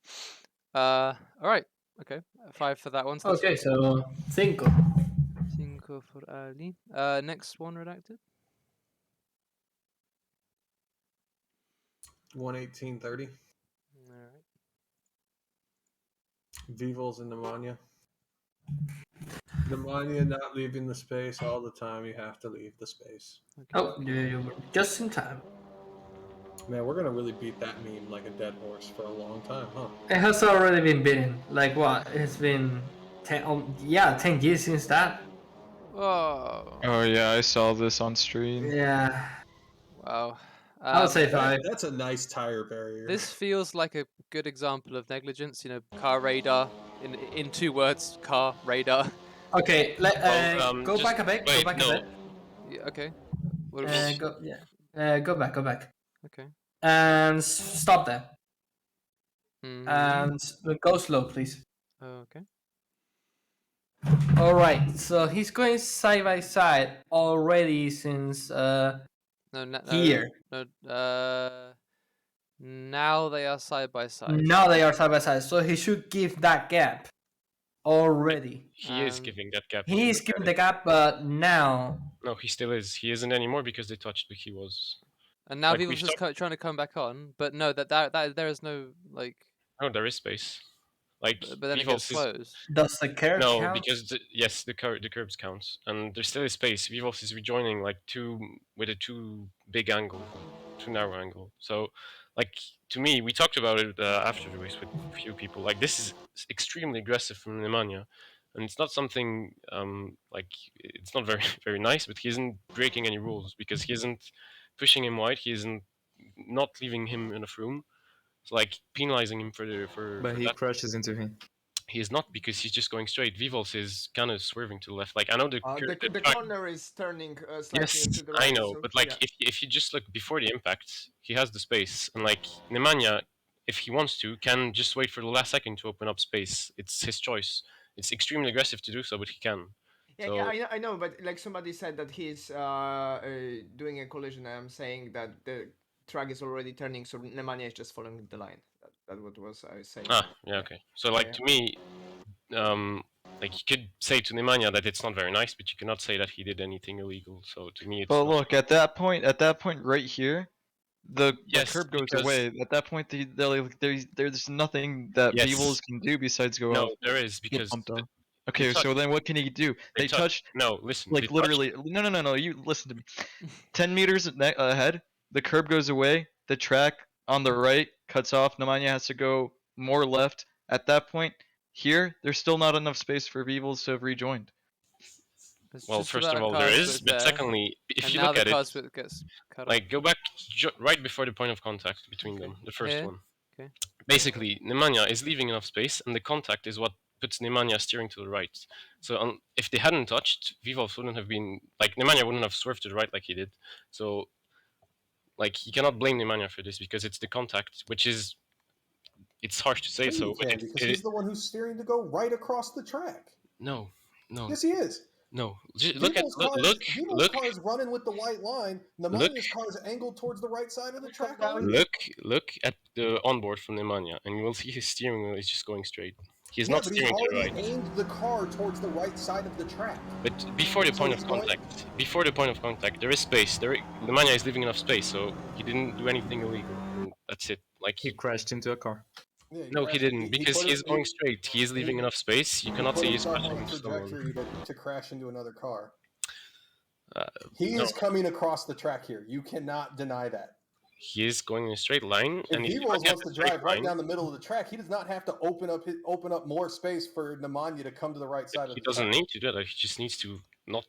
All right. Okay. 5 for that one. So that's Okay, so 5. 5 for Ali. Next one redacted. 118.30. All right. Vivels and Nemanja. Nemanja not leaving the space all the time. You have to leave the space. Oh, you were just in time. Man, we're gonna really beat that meme like a dead horse for a long time, huh? It has already been beaten. Like what? It's been 10 years since that. Oh. Oh yeah, I saw this on stream. Yeah. Wow. I would say That- 5. that's a nice tire barrier. This feels like a good example of negligence. Car radar. In 2 words, car radar. Okay, Well, go just back a bit. wait, Go back no. a bit. Yeah, okay. What Go back. Go back. Okay. And stop there. Mhm. And go slow, please. Okay. All right. So he's going side by side already since No. here. No. Now they are side by side. Now they are side by side, so he should give that gap already. He is Um, giving that gap. He is giving the gap, but now. No, he still is. He isn't anymore because they touched, but he was. And now Like, people we've just trying to come back on, but no, that there is no like. No, there is space. Like, But then it Vivos gets is. closed. Does the curve No, count? because yes, the curbs count, and there still is space. Vivos is rejoining like with a too big angle, too narrow angle. So, like to me, we talked about it after the race with a few people. Like this is extremely aggressive from Nemanja, and it's not something like it's not very very nice. But he isn't breaking any rules because he isn't pushing him wide. He isn't not leaving him enough room. So like penalizing him for But for he that. crashes into him. He is not because he's just going straight. Vivos is kind of swerving to the left. Like I know the The track- corner is turning slightly Yes, to the right. I know, so, but like yeah. if you just look before the impact, he has the space, and like Nemanja, if he wants to, can just wait for the last second to open up space. It's his choice. It's extremely aggressive to do so, but he can. Yeah, So- yeah, I know, but like somebody said that he's doing a collision, and I'm saying that the track is already turning, so Nemanja is just following the line. That what was I was saying. Ah, yeah, okay. So like Yeah. to me, like you could say to Nemanja that it's not very nice, but you cannot say that he did anything illegal. So to me, it's But not- look, at that point right here, the Yes, curb goes because- away. At that point, there's nothing that Yes. Vivels can do besides go no, off. there is Get because bumped the- off. Okay, touch- so then what can he do? They touched No, listen. like they touched- literally. No. You listen to me. 10 meters ahead, the curb goes away. The track on the right cuts off. Nemanja has to go more left. At that point, here there's still not enough space for Vivels to have rejoined. It's Well, just first about of a all, there car's is, width but there, secondly, if and you now look the at it, car's width gets cut off. like go back right before the point of contact between them, the first Here? one. Okay. Basically, Nemanja is leaving enough space, and the contact is what puts Nemanja steering to the right. So if they hadn't touched, Vivov wouldn't have been like Nemanja wouldn't have swerved to the right like he did. So like you cannot blame Nemanja for this because it's the contact, which is it's harsh to say Sure so, you but can, because he's the one who's steering to go right across the track. no, Yes, he is. no. Look at Vivo's car is running with the white line. Nemanja's car is angled towards the right side of the track. Look at the onboard from Nemanja, and you will see his steering wheel is just going straight. He's Yeah, not but he's steering to the already right. aimed the car towards the right side of the track. But before the So point he's of going- contact, there is space. Nemanja is leaving enough space, so he didn't do anything illegal. And that's it. Like He crashed into a car. Yeah, no, he didn't, because put he's it- going straight. He is leaving enough space. You cannot put say he's himself on crashing a into someone. trajectory to crash into another car. Uh, He no, is coming across the track here. You cannot deny that. he is going in a straight line, If and he's Vivos running at wants a to straight drive right line. down the middle of the track, he does not have to open up more space for Nemanja to come to the right side of He the doesn't track. need to do that. He just needs to not.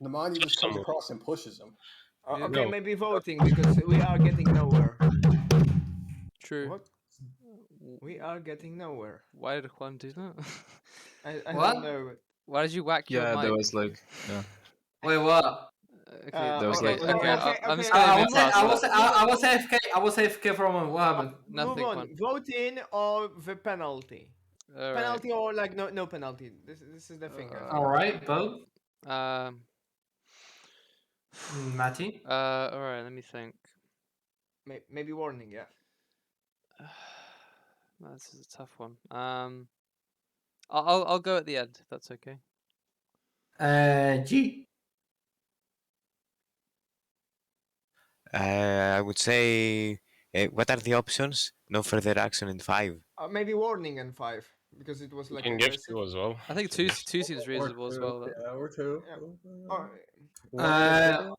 Nemanja just comes across and pushes him. Okay, No. maybe voting because we are getting nowhere. True. What? We are getting nowhere. Why did Juan do that? I What? don't know. Why did you whack your Yeah, mic? that was like, yeah. Wait, what? Okay, That was okay, like- I'm just okay, gonna I move was, past I was, that. I was AFK. I was AFK for a moment. What happened? Nothing, Move on. Juan. Vote in or the penalty. All right. Penalty or like no penalty. This is the thing. I think. All right, Bo. Um. Matty. All right. Let me think. Maybe warning. Yeah. This is a tough one. I'll go at the end if that's okay. G. I would say, what are the options? No further action in 5. Maybe warning and 5 because it was You like can give aggressive. 2 as well. I think two seems reasonable as well. Yeah, or two. Or- I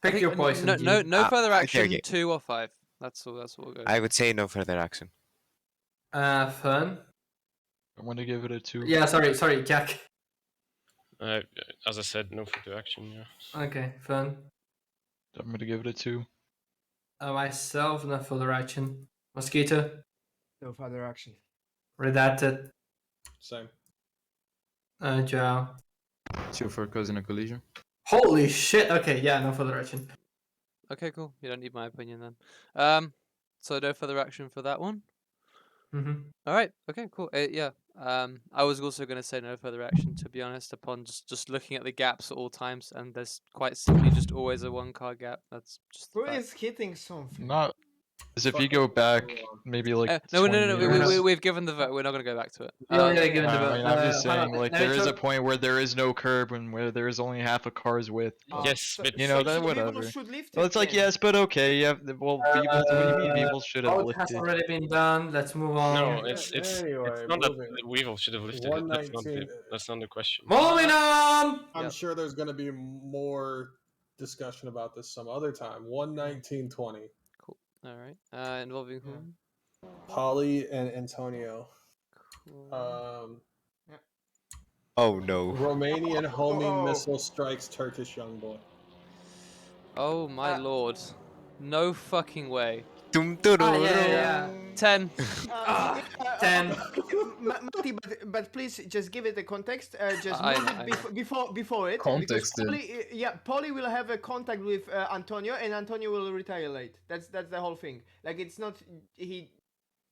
Pick think your poison. G. no further okay, action. okay. 2 or 5. That's all. That's what we'll go. I would say no further action. Fun. I'm gonna give it a 2. Yeah, sorry, Jack. As I said, no further action. Yeah. Okay, fun. I'm gonna give it a 2. Myself, no further action. Mosquito. No further action. Redacted. Same. Joao. 2 for causing a collision. Holy shit. Okay, yeah, no further action. Okay, cool. You don't need my opinion then. So no further action for that one. Mm-hmm. All right. Okay. Cool. Yeah. I was also going to say no further action, to be honest, upon just looking at the gaps at all times, and there's quite simply just always a 1-car gap. That's just. Who the fact. is hitting something? Not as if you go back maybe like No. 20 years. We've given the vote. We're not going to go back to it. Yeah, given the vote. I mean, I'm just hold on, saying, like, let me there is a talk- point where there is no curb and where there is only half a car's width. Yes, but You know, that so whatever. Vivos should lift Well, it it's like, then. yes, but okay, yeah, well, Beebles, what do you mean Beebles should have Vote has lifted? already been done. Let's move on. no, it's Anyway, not that moving. Weevil should have lifted it. That's not the question. Moving on. I'm Yep. sure there's going to be more discussion about this some other time. 119-20. All right. Involving whom? Polly and Antonio. Cool. Oh no. Romanian homing Oh. missile strikes Turkish young boy. Oh my lord! No fucking way. Yeah. 10. 10. Mati, but please just give it a context. Just I move know, I it before it. Context, because Polly will have a contact with Antonio, and Antonio will retaliate. That's the whole thing. Like it's not he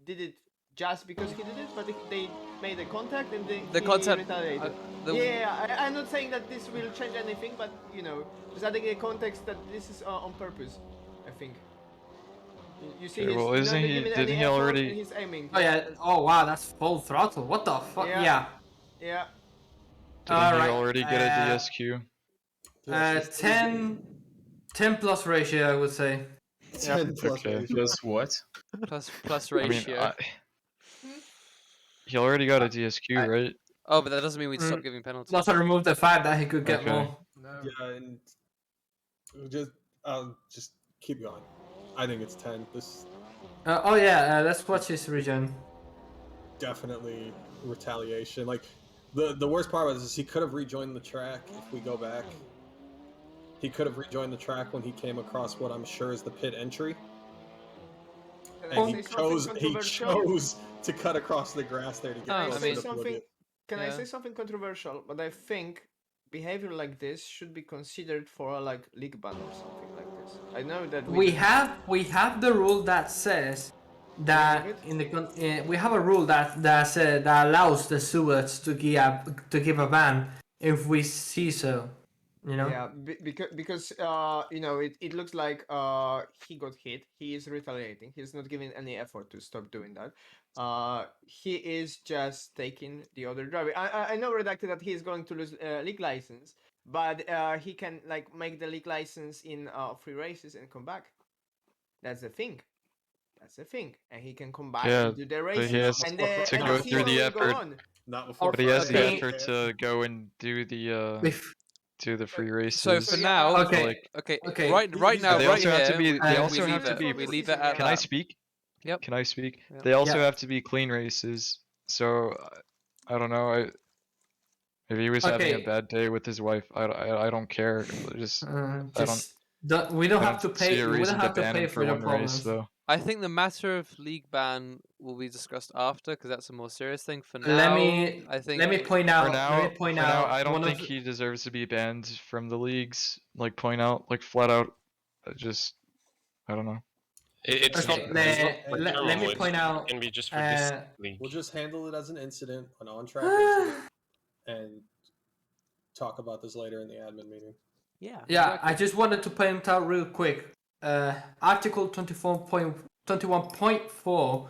did it just because he did it, but they made a contact and he retaliated. I'm not saying that this will change anything, but you know, just adding a context that this is on purpose. I think. You see, Okay, well, he's isn't not he- giving didn't any he effort already- and he's aiming. Oh yeah. Oh wow, that's full throttle. What the fuck? Yeah. Yeah. Didn't All he right, already get a DSQ? 10 plus ratio, I would say. 10 plus Okay. ratio. Plus what? Plus I mean, ratio. he already got a DSQ, right? Oh, but that doesn't mean we'd stop giving penalties. Also remove the fact that he could get Okay. more. Yeah, and just keep going. I think it's 10. This Oh yeah, let's watch his regen. definitely retaliation. Like The worst part was he could have rejoined the track if we go back. He could have rejoined the track when he came across what I'm sure is the pit entry. Can And I say something he controversial? chose to cut across the grass there to get Can I closer say to something? Oblivion. Can I Yeah. say something controversial? But I think behavior like this should be considered for a like league ban or something like this. I know that We didn't- have the rule that says that Remove it? we have a rule that allows the stewards to give a ban if we see so. You know. Yeah, because you know it looks like he got hit. He is retaliating. He's not giving any effort to stop doing that. He is just taking the other driver. I know redacted that he is going to lose league license, but he can like make the league license in free races and come back. That's the thing. That's the thing, and he can come back Yeah, and do the but races, he has and to the go season through the will go effort. on. Not before But he has the Okay. effort to go and do the free races. So for yeah, now, Okay. okay, right he's now, got- They right also have to here, be. They we also leave have to it. be. We leave it at Can I that. speak? Yep. Can I speak? Yep. They also Yeah. have to be clean races. So I don't know. If he was having a Okay. bad day with his wife, I don't care. Just We don't I have to don't see pay. a We don't reason to have to ban pay him for for your one race problems. though. I think the matter of league ban will be discussed after because that's a more serious thing. For now, Let me I think let me point out. For now, let me point for now, out I don't one think of he deserves to be banned from the leagues. Like point out, like flat out, just I don't know. It's Okay, not let- normal. let me It's- point out. It can be just for this Uh, league. We'll just handle it as an incident, an on-track incident, and talk about this later in the admin meeting. yeah. Yeah, exactly. I just wanted to point out real quick. Article 21.4.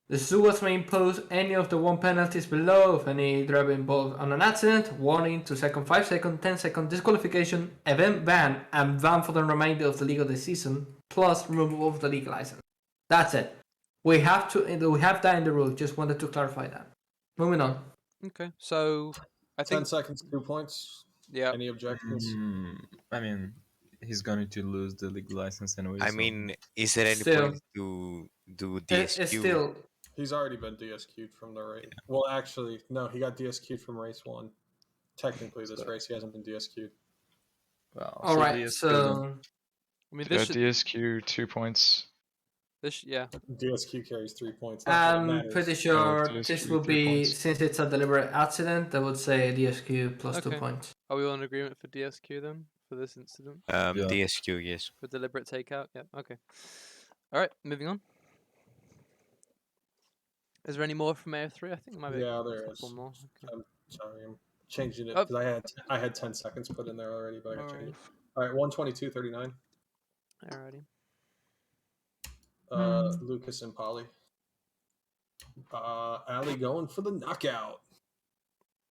The stewards may impose any of the one penalties below if any driver involved on an accident, warning, 2 second, 5 second, 10 second disqualification, event ban, and ban for the remainder of the league of the season, plus removal of the league license. That's it. We have that in the rule. Just wanted to clarify that. Moving on. Okay, so I 10 think seconds, 2 points. yeah. Any objections? I mean, he's going to lose the league license anyway. I so- mean, is there any Still- point to do It's DSQ? still He's already been DSQ'd from the race. Well, actually, no, he got DSQ'd from race 1. Technically, this race he hasn't been DSQ'd. well, all so right. DSQ So I mean, Yeah, this should DSQ 2 points. yeah. DSQ carries 3 points. Not that it I'm matters. pretty sure DSQ this will 3 be, points. since it's a deliberate accident, I would say DSQ plus 2 Okay. points. Are we all in agreement for DSQ then for this incident Yeah. DSQ, yes. for deliberate takeout? Yeah. Okay. All right, moving on. Is there any more from AF3? I think maybe Yeah, a there couple is. more. Okay. I'm sorry, I'm changing it Oh. because I had 10 seconds put in there already, but I got to change it. Alright. All right, 122.39. Alrighty. Lucas and Polly. Ali going for the knockout.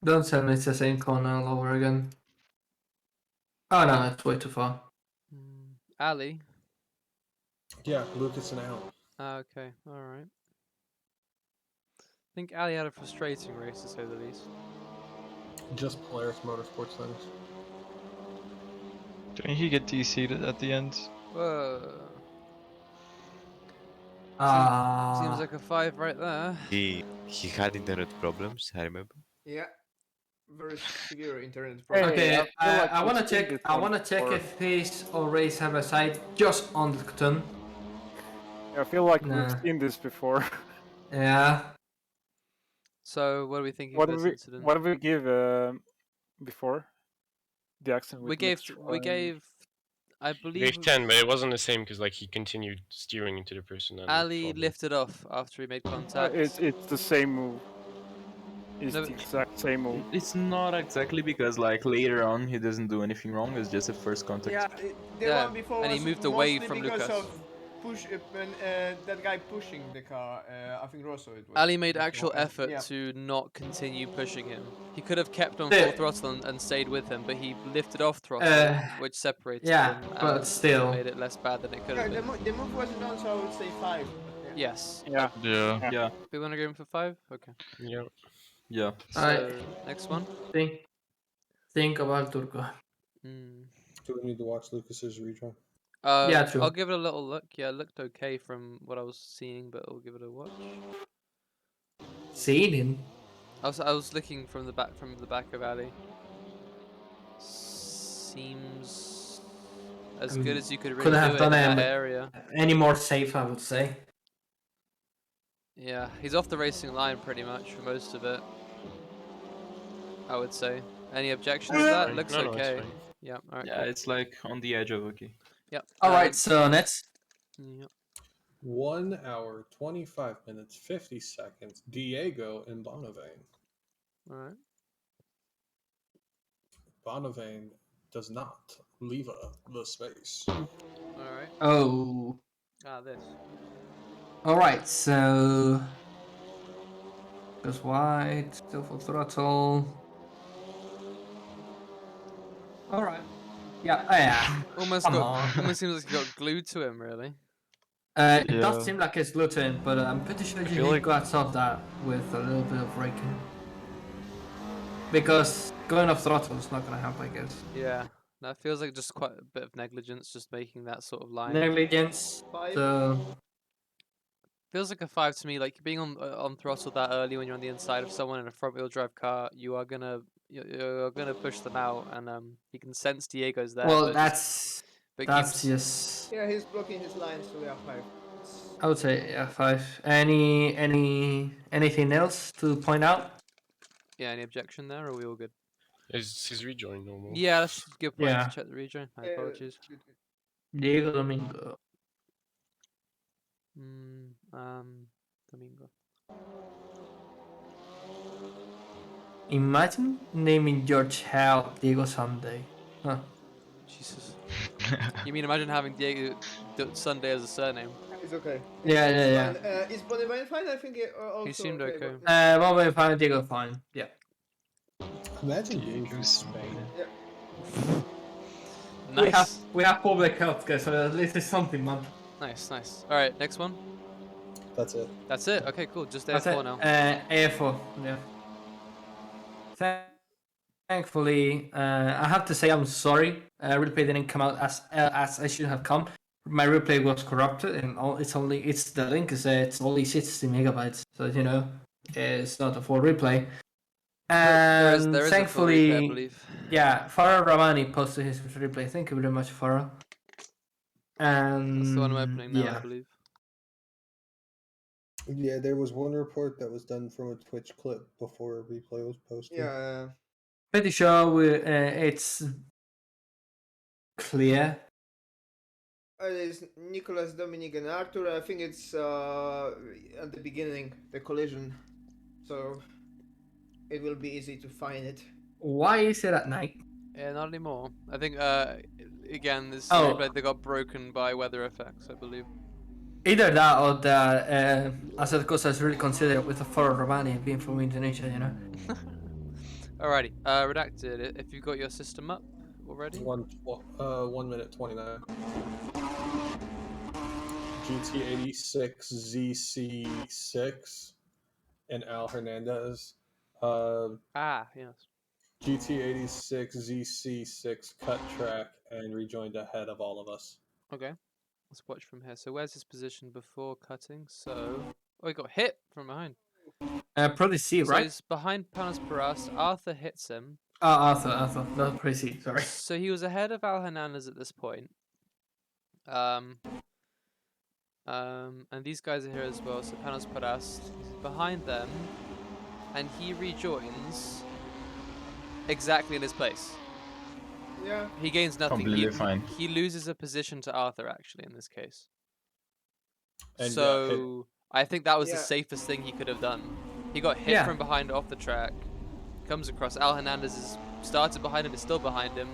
Don't tell me it's the same corner all over again. Oh no, it's way too far. Ali. Yeah, Lucas and out. Okay. All right. I think Ali had a frustrating race to say the least. Just Polaris Motorsports things. Didn't he get DC'd at the end? Seems like a 5 right there. He had internet problems, I remember. Yeah, very severe internet Hey, problem. Okay, I feel like I we've wanna seen check. this I one wanna check before. if his or race have a side just on the turn. I feel like Nah. we've seen this before. Yeah. So what are we thinking What for did this we incident? what did we give before the accident? we with gave Mixture we and- gave I He believe gave 10, but it wasn't the same because like he continued steering into the person. And Ali followed. lifted off after he made contact. It's the same move. It's No, the exact same move. It's not exactly because like later on he doesn't do anything wrong. It's just a first contact. Yeah, the Yeah, one before and he was moved away mostly from because Lucas. of that guy pushing the car. I think Rosso it was. Ali made Just actual walking. effort Yeah. to not continue pushing him. He could have kept on Yeah. full throttle and stayed with him, but he lifted off throttle, which separated yeah, them but and still. made it less bad than it could Yeah, have the, been. the move wasn't done, so I would say 5. But yeah. Yes. Yeah. Yeah. Yeah, We want to go in for 5? Okay. Yeah. yeah. So, Alright. next one. Think about Turco. Do we need to watch Lucas's rejoin? Yeah, true. I'll give it a little look. Yeah, it looked okay from what I was seeing, but I'll give it a watch. Seeing him. I was looking from the back of Ali. Seems as good as you could really Couldn't do have it done in that it area. any more safe, I would say. Yeah, he's off the racing line pretty much for most of it. I would say. Any objections to It's that? fine. Looks No, it's okay. fine. Yeah. All right. Yeah, Cool. it's like on the edge of okay. Yep. All right, so next. Yep. 1 hour, 25 minutes, 50 seconds. Diego in Bonavane. All right. Bonavane does not leave the space. All right. Oh. This. All right, so goes wide, still full throttle. All right. Yeah. Yeah. Almost Come got. on. Almost seems like he got glued to him. Really. It Yeah. does seem like it's gluten, but I'm pretty sure feel he like- got off that with a little bit of braking. Because going off throttle is not gonna help, I guess. Yeah. That feels like just quite a bit of negligence, just making that sort of line. Negligence. 5. So Feels like a 5 to me. Like being on throttle that early when you're on the inside of someone in a front wheel drive car, you're gonna push them out, and you can sense Diego's there. well, but that's keeps just. Yeah, he's blocking his line, so yeah, 5. I would say yeah, 5. Anything else to point out? yeah. Any objection there? Or are we all good? Is his rejoin normal? Yeah, that's a good point Yeah. to check the rejoin. My apologies. Diego Domingo. Domingo. Imagine naming your child Diego Sunday. Huh. Jesus. You mean imagine having Diego Sunday as a surname? It's okay. Yeah, yeah, Fine. Is Bonavane fine? I think it also. He seemed okay. but- One way fine, Diego fine. Yeah. Imagine being Diego from Spain. Nice. We have public health, guys, so at least it's something, man. Nice. All right, next one. That's it. That's it. Okay, cool. Just That's AF4 it. now. AF4, yeah. Thankfully, I have to say I'm sorry. Replay didn't come out as I should have come. My replay was corrupted, and it's the link is it's only 60 megabytes, so you know it's not a full replay. And there is thankfully, a full replay, I believe. yeah, Farah Ramani posted his replay. Thank you very much, Farah. And That's the one I'm opening now, yeah. I believe. Yeah, there was one report that was done from a Twitch clip before a replay was posted. Yeah. Pretty sure it's clear. There's Nicholas, Dominic, and Arthur. I think it's at the beginning, the collision. So it will be easy to find it. Why is it at night? Yeah, not anymore. I think again this Oh. replay they got broken by weather effects, I believe. Either that or that Assetto Corsa is really considered with a Farah Ramani being from Indonesia, you know. Alrighty, redacted. If you've got your system up already. 1 minute 29. GT86 ZC6 and Al Hernandez. Yes. GT86 ZC6 cut track and rejoined ahead of all of us. Okay. Let's watch from here. So where's his position before cutting? So he got hit from behind. Probably C, So right? he's behind Panos Paras. Arthur hits him. Oh, Arthur, not probably C. Sorry. So he was ahead of Al Hernandez at this point. And these guys are here as well. So Panos Paras behind them, and he rejoins exactly in his place. Yeah. He gains nothing. Completely fine. He loses a position to Arthur actually in this case. And, So I think that was the Yeah. safest thing he could have done. He got hit Yeah. from behind off the track. Comes across. Al Hernandez is started behind him. Is still behind him.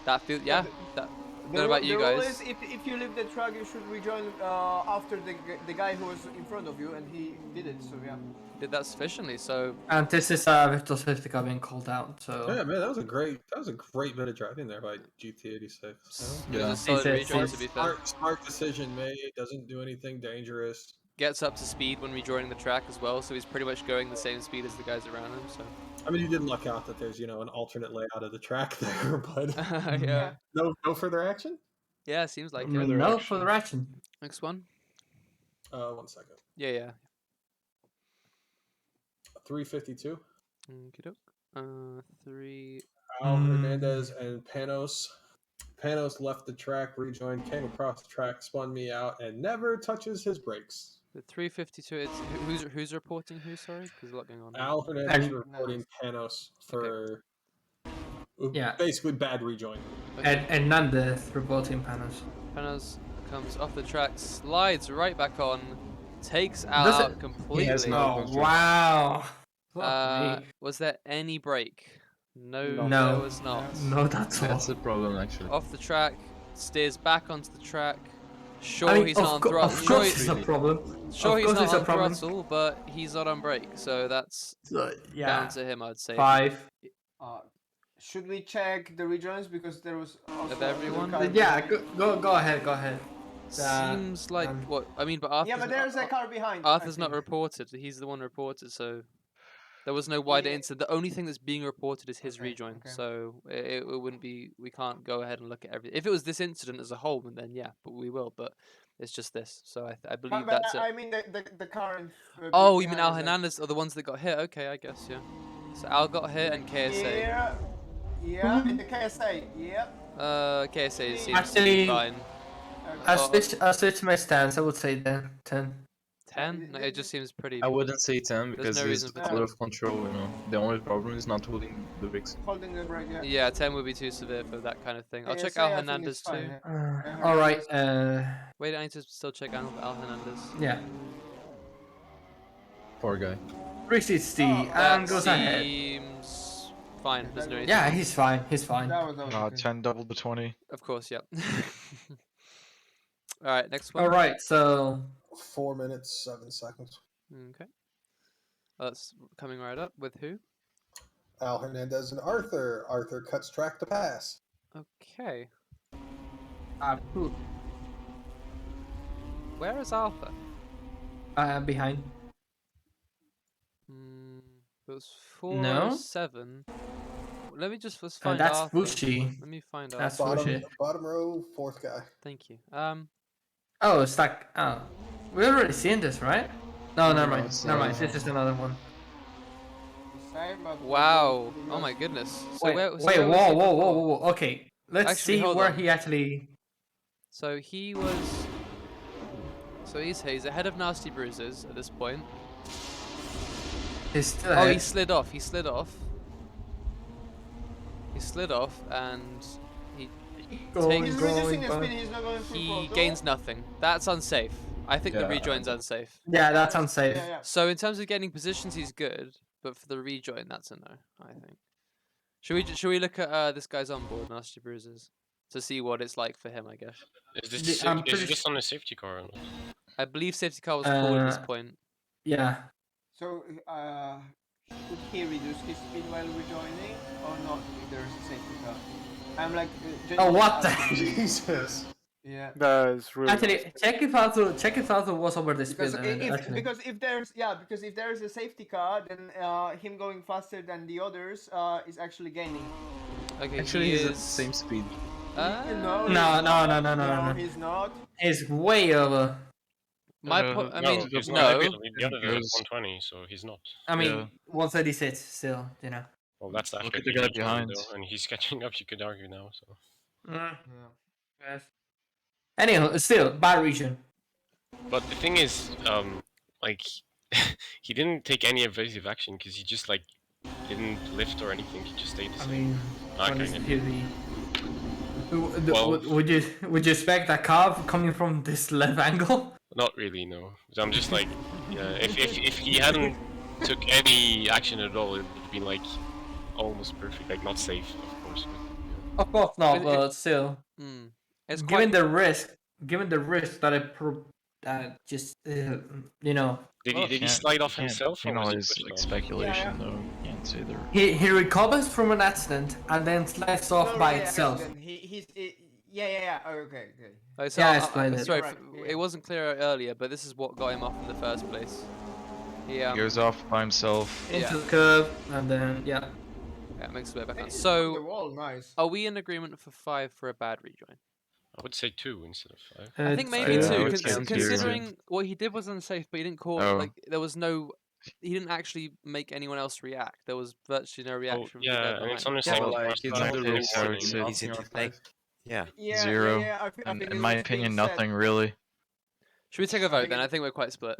That feel Yeah, That. What about you the rule guys? is if you leave the track, you should rejoin after the guy who was in front of you, and he did it. So yeah. Did that sufficiently. So And this is a virtual safety car being called out, so... Yeah, man, that was a great bit of driving there by GT86. it was Yeah. a solid It's- rejoin to be fair. Smart decision made. Doesn't do anything dangerous. Gets up to speed when rejoining the track as well. So he's pretty much going the same speed as the guys around him. So I mean, you did luck out that there's an alternate layout of the track there, but yeah, no further action. yeah, seems like it. No further action. Next one. 1 second. Yeah. 352. Okey-doke. 3. Al Hernandez and Panos. Panos left the track, rejoined, came across the track, spun me out, and never touches his brakes. The 352. It's who's reporting who? Sorry, because there's a lot going on. Al Hernandez And- reporting Panos for Yeah. basically bad rejoin. Okay. And Nandez reporting panels. Panos comes off the track, slides right back on, takes Does out it- completely. has no- Oh control. wow! Fuck me. Was there any break? No, No. there was not. No, that's all. That's the problem, actually. Off the track, steers back onto the track. Sure, I mean, he's of, not on co- throttle. of Sure, course it's a problem. sure of he's course not it's a on problem. throttle, but he's not on brake, so that's So, yeah. down to him, I'd say. 5. Should we check the rejoins because there was also Of everyone? another car Yeah, behind. go ahead, go ahead. Seems like what I mean, but Arthur's, Yeah, but there's a car behind. Arthur's I not think. reported. He's the one reported, so there was no wider Yeah. incident. The only thing that's being reported is his Okay, rejoin, okay. so it wouldn't be. We can't go ahead and look at everything. If it was this incident as a whole, then yeah, but we will. But it's just this, so I believe But that's it. I mean the car. Oh, you mean Al behind is like- Hernandez are the ones that got hit? Okay, I guess, yeah. So Al got hit and KSA. Yeah, in the KSA. Yeah. KSA seems Actually- fine. As switch my stance, I would say 10. 10? No, it just seems pretty. I wouldn't say 10 because no he's reason for out 10. of control, you know. The only problem is not holding the brakes. Holding the brake. Yeah. Yeah, 10 would be too severe for that kind of thing. I'll check KSA, Al I think Hernandez it's fine, too. yeah. All right. Wait, I need to still check Al Hernandez. Yeah. Poor guy. 360 That and goes ahead. seems fine. There's no reason. Yeah, he's fine. He's fine. That was okay. 10 double to 20. Of course, yeah. All right, next one. All right. So 4 minutes, 7 seconds. Okay. That's coming right up with who? Al Hernandez and Arthur. Arthur cuts track to pass. Okay. who? Where is Arthur? Behind. It was 4 No? 7. Let me just find That's Arthur. Bushi. Let me find That's Arthur. Bushi. Bottom row, 4th guy. Thank you. Oh, it's like we already seen this, right? No, never mind. it's Never not. mind. This is another one. Same, but Wow. Oh my goodness. So Wait, where, so wait, where was he whoa. before? Okay, let's Actually, see hold where on. he actually. So he was. So he's ahead of Nasty Bruises at this point. He's still Oh, ahead. he slid off. He slid off. He slid off, and he Going, He's takes. reducing the going. speed. He's not going full He throttle. gains nothing. That's unsafe. I think the Yeah. rejoin's unsafe. Yeah, that's unsafe. Yeah, yeah. So in terms of getting positions, he's good, but for the rejoin, that's a no. I think. Should we look at this guy's onboard, Nasty Bruises, to see what it's like for him? I guess. Is this I'm is pretty this on a safety car or not? I believe safety car was called at this Uh, point. Yeah. So, should he reduce his speed while rejoining or not if there's a safety car? I'm like, Oh, what the? Jesus. Yeah. That is really. Actually, check if Arthur was over the speed Because limit. Actually. because if there's a safety car, then him going faster than the others is actually gaining. Okay, Actually, he he's is. at the same speed. Uh, No, No. he's not. He's way over. My Uh, point. I No, mean, he's no. not. The other guy is Goes- 120, so he's not. I mean, Yeah. 136 still, you know. Well, that's after Look at the he guy rejoined, behind. though, and he's catching up. You could argue now. So Yes. Anyhow, still bad region. but the thing is, like he didn't take any evasive action because he just like didn't lift or anything. He just stayed the I same. mean, Okay, honestly, Well- would you expect a car coming from this left angle? Not really, no. I'm just like, if he hadn't took any action at all, it would be like almost perfect. Like not safe, of course. But, Of course not, But but still, It's given quite. the risk that just you know, Did Well, he can't- slide off can't himself, or was he penalize pushed like off? speculation though. Can't say they're. he recovers from an accident and then slides off No, by yeah, itself. accident. Yeah. Oh, okay. So Yeah, I I- explained it. Sorry, Right, yeah. it wasn't clear earlier, but this is what got him off in the first place. He He goes off by himself. Into Yeah. the curve and then yeah. makes his way back on. On the So, wall, nice. are we in agreement for 5 for a bad rejoin? I would say 2 instead of 5. I think maybe Yeah, I 2, would say two. considering what he did was unsafe, but he didn't cause Oh. like there was no he didn't actually make anyone else react. There was virtually no Oh, reaction from the yeah, guy and it's behind. Yeah, understandable. but like First it's time, on the my rules. opinion, I would Saying say Is nothing it on like 5. Yeah, zero. yeah. And think in it my was being opinion, said. nothing really. Should we take a I vote think then? it- I think we're quite split.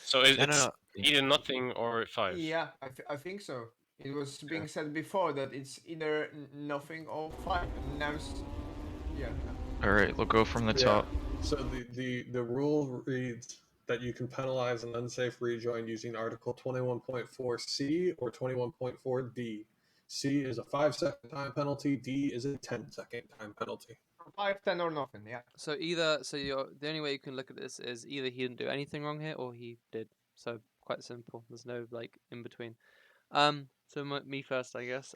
So No, no, it's no. either nothing or 5. Yeah, I think so. It was being said before that it's either nothing or 5. And now it's yeah. All right, we'll go from the Yeah. top. So the rule reads that you can penalize an unsafe rejoin using Article 21.4C or 21.4D. C is a 5-second time penalty. D is a 10-second time penalty. 5, 10 or nothing. Yeah. So the only way you can look at this is either he didn't do anything wrong here or he did. So quite simple. There's no like in between. So me first, I guess.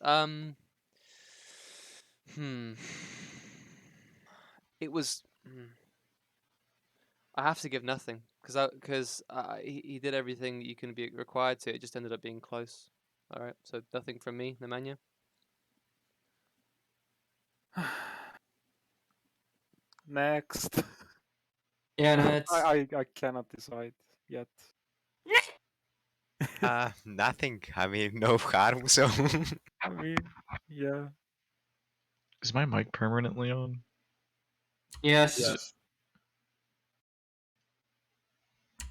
It was. I have to give nothing because he did everything you can be required to. It just ended up being close. All right, so nothing from me, Nemanja. Next. Yeah, no, it's I cannot decide yet. Nothing. I mean, no harm. So I mean, yeah. Is my mic permanently on? yes. Yes.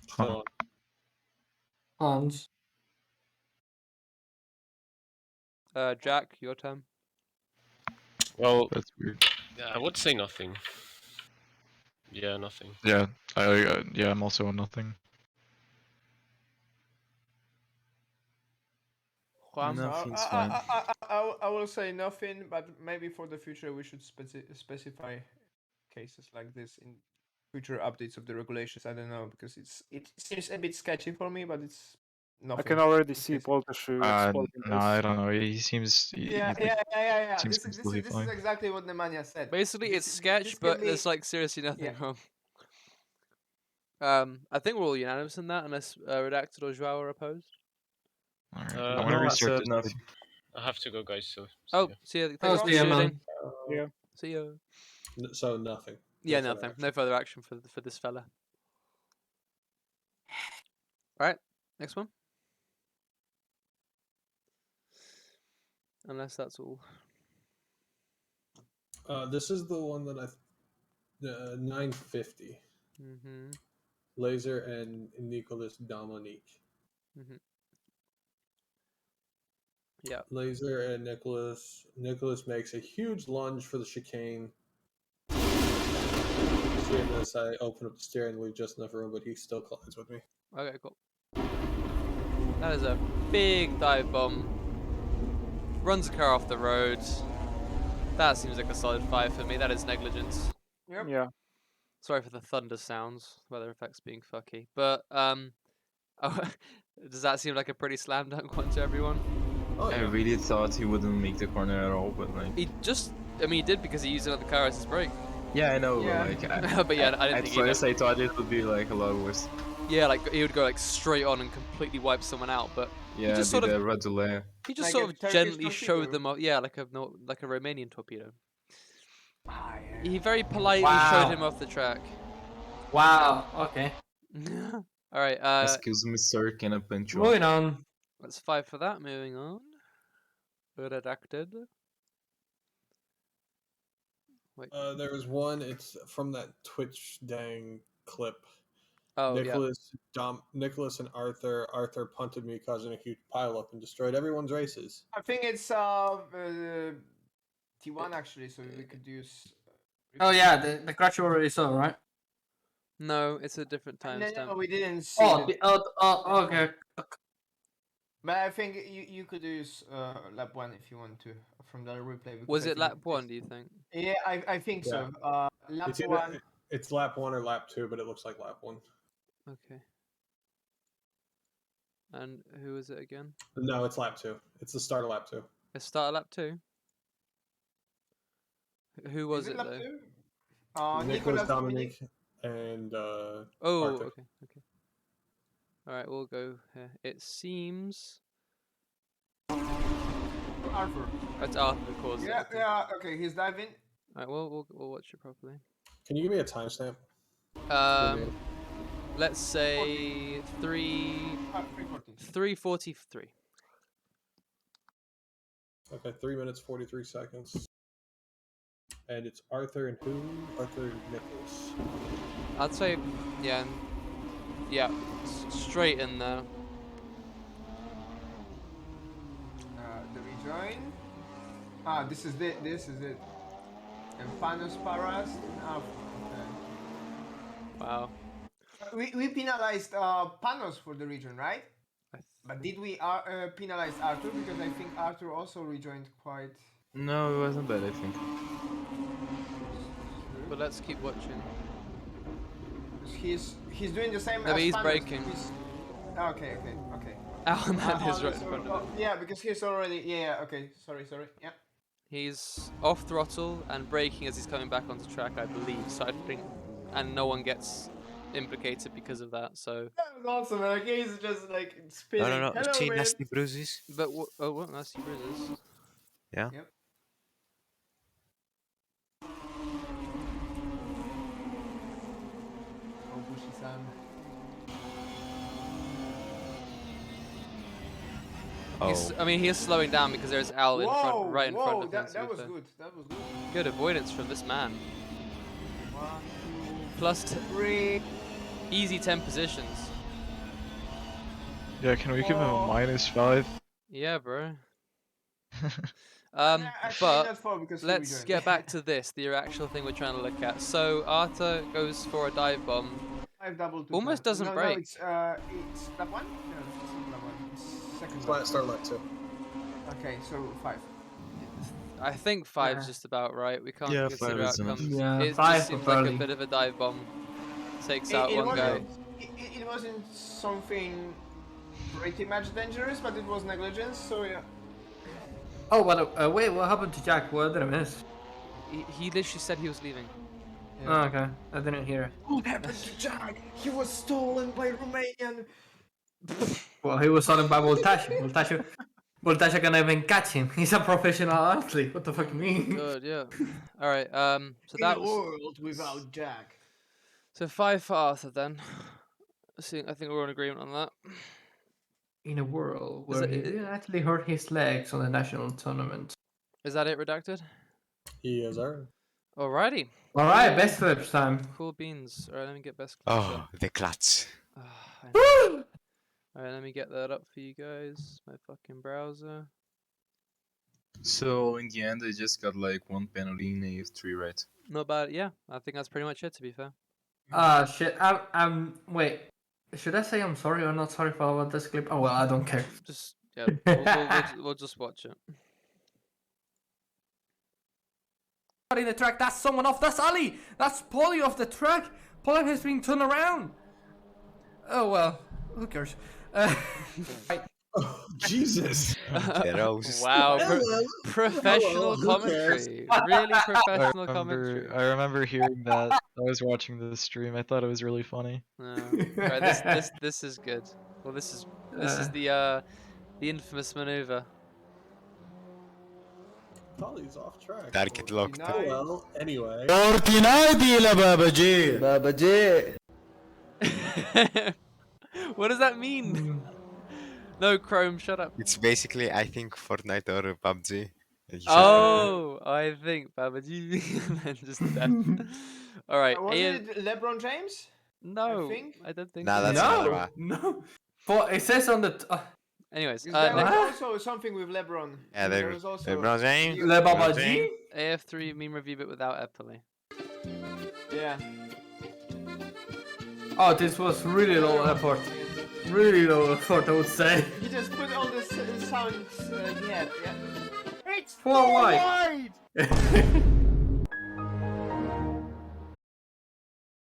Huh. So, Hans. Jack, your turn. Well, That's weird. I would say nothing. Yeah, nothing. Yeah, I'm also on nothing. Juan? Nothing's fine. I will say nothing, but maybe for the future we should specify cases like this in future updates of the regulations. I don't know because it seems a bit sketchy for me, but it's nothing. I can already in see case- Poltershoe No, exploding I this. don't know. He seems. Yeah. seems This is completely fine. exactly what Nemanja said. Basically, This- it's this sketch, can but be- there's like seriously nothing yeah. wrong. I think we're all unanimous in that, unless Redacted or Joao are opposed. All right, Uh, I want to No, I restart said this. nothing. I have to go, guys. So. Oh, ya. see ya. Oh, Thanks for see ya, shooting. man. Yeah. See ya. so nothing. Yeah, No further nothing. action. No further action for this fella. All right, next one. Unless that's all. This is the one that 950. Mm-hmm. Laser and Nicholas Dominique. Mm-hmm. Yeah. Laser and Nicholas. Nicholas makes a huge lunge for the chicane. Seeing this, I open up the steering wheel just enough room, but he still collides with me. Okay, cool. That is a big dive bomb. Runs a car off the road. That seems like a solid 5 for me. That is negligence. Yep. Yeah. Sorry for the thunder sounds, weather effects being fucky. But does that seem like a pretty slam dunk one to everyone? Oh, I yeah. really thought he wouldn't make the corner at all, but like. He did because he used another car as his brake. Yeah, I know. Yeah. But like, But yeah, I didn't at think first I thought it would be like a lot worse. Yeah, like he would go like straight on and completely wipe someone out, but Yeah, just be sort of- the Radulé. he just Like sort a of Turkish gently torpedo. showed them off. Yeah, like a Romanian torpedo. Ah, yeah. He very politely Wow. showed him off the track. Wow. Okay. All right, Excuse me, sir, can I punch you? Moving on. that's 5 for that. Moving on. Redacted. Wait. There was one. It's from that Twitch dang clip. Oh Nicholas and Arthur. Arthur punted me, causing a huge pileup and destroyed everyone's races. I think it's T1 actually, so we could use. Oh yeah, the crash you already saw, right? No, it's a different No, timestamp. we didn't see. Oh, the- okay. But I think you could use lap 1 if you want to from the replay. because Was I it think lap 1? Do you think? Yeah, I think so. Lap It's either 1. it's lap 1 or lap 2, but it looks like lap 1. Okay. And who is it again? No, it's lap 2. It's the start of lap 2. It started lap 2. Who was Is it lap though? 2? Nicholas Nicolas Dominique and Oh, Arthur. okay. All right, we'll go here. It seems Arthur. it's Arthur that caused Yeah, it. Okay. yeah. Okay, he's diving. All right, we'll watch it properly. Can you give me a timestamp? Let's say 3:40. 3:43. Okay, 3 minutes 43 seconds. And it's Arthur and who? Arthur and Nicholas. I'd say, yeah, straight in there. The rejoin. This is it. This is it. And Panos Paras. Okay. Wow. We penalized Panos for the rejoin, right? But did we penalize Arthur? Because I think Arthur also rejoined quite. No, it wasn't bad, I think. But let's keep watching. He's doing the same. No, as but he's Panos. breaking. Okay. Alan is right in So- front of him. Yeah, because he's already. Yeah. Okay. Sorry. Yeah. He's off throttle and braking as he's coming back onto track, I believe. So I think, and no one gets implicated because of that. So, That was awesome. Like he's just like spinning. No. Hello, See man. nasty bruises. but what nasty bruises? Yeah. Yep. Oh, Bushi-san. He's, Oh. I mean, he is slowing down because there's Al in front, right in front of him. that, to that be was fair. good. That was good. Good avoidance from this man. 1, 2, Plus 3. easy 10 positions. Yeah, can we give him a Oh. -5? Yeah, bro. Actually, But not 4 because he let's rejoined. get back to this, the actual thing we're trying to look at. So Arthur goes for a dive bomb. 5 double to Almost turn. doesn't no, break. No, it's lap 1? No, it's not lap 1. It's second Flat lap. start lap 2. Okay, so 5. I think 5's Yeah. just about right. We can't Yeah, consider 5 is enough. outcomes. Yeah, It 5 just seems like a preferably. bit of a dive bomb. Takes out one guy. It wasn't something pretty much dangerous, but it was negligence, so yeah. Oh, but wait, what happened to Jack? What did I miss? He literally said he was leaving. Oh, okay, I didn't hear it. What happened to Jack? He was stolen by Romanian. Well, he was stolen by Voltasio. Voltasio can even catch him. He's a professional athlete. What the fuck you mean? Good, yeah. All right. So In that a was world without Jack. so 5 for Arthur then. I think we're in agreement on that. In a world Is where it- he didn't actually hurt his legs on the national tournament. Is that it, redacted? Yes, sir. Alrighty. All right, best flips time. Cool beans. All right, let me get best clips Oh, up. the clutch. All right, let me get that up for you guys. My fucking browser. So in the end, I just got like 1 penalty in AF3, right? Not bad. Yeah, I think that's pretty much it. To be fair. Shit. Wait. Should I say I'm sorry or not sorry for this clip? Oh well, I don't care. Just yeah, we'll just watch it. In the track, that's someone off. That's Ali. That's Polly off the track. Polly has been turned around. Oh well, who cares? Oh, Jesus. The roses. Wow, Hello. professional Hello, who cares? commentary. Really professional commentary. I remember hearing that. I was watching the stream. I thought it was really funny. No. Right, this is good. Well, this is the infamous maneuver. Polly's off track. Target locked. Denied. Oh well, anyway. What does that mean? No, Chrome, shut up. It's basically, I think, Fortnite or PUBG. And he said, Oh, I think Babaji, and then just death. All right, Wasn't it LeBron James? no, think? I don't think. Nah, so. that's another No, one. no. For it says on the Anyways, Because there was next, also something with LeBron. Yeah, there there was also. LeBron James. Le Babaji. James. AF3 meme review, but without Eppley. Yeah. Oh, this was really low effort. Really low effort, I would say. He just put all the sounds he had. Yeah. It's For wide. wide.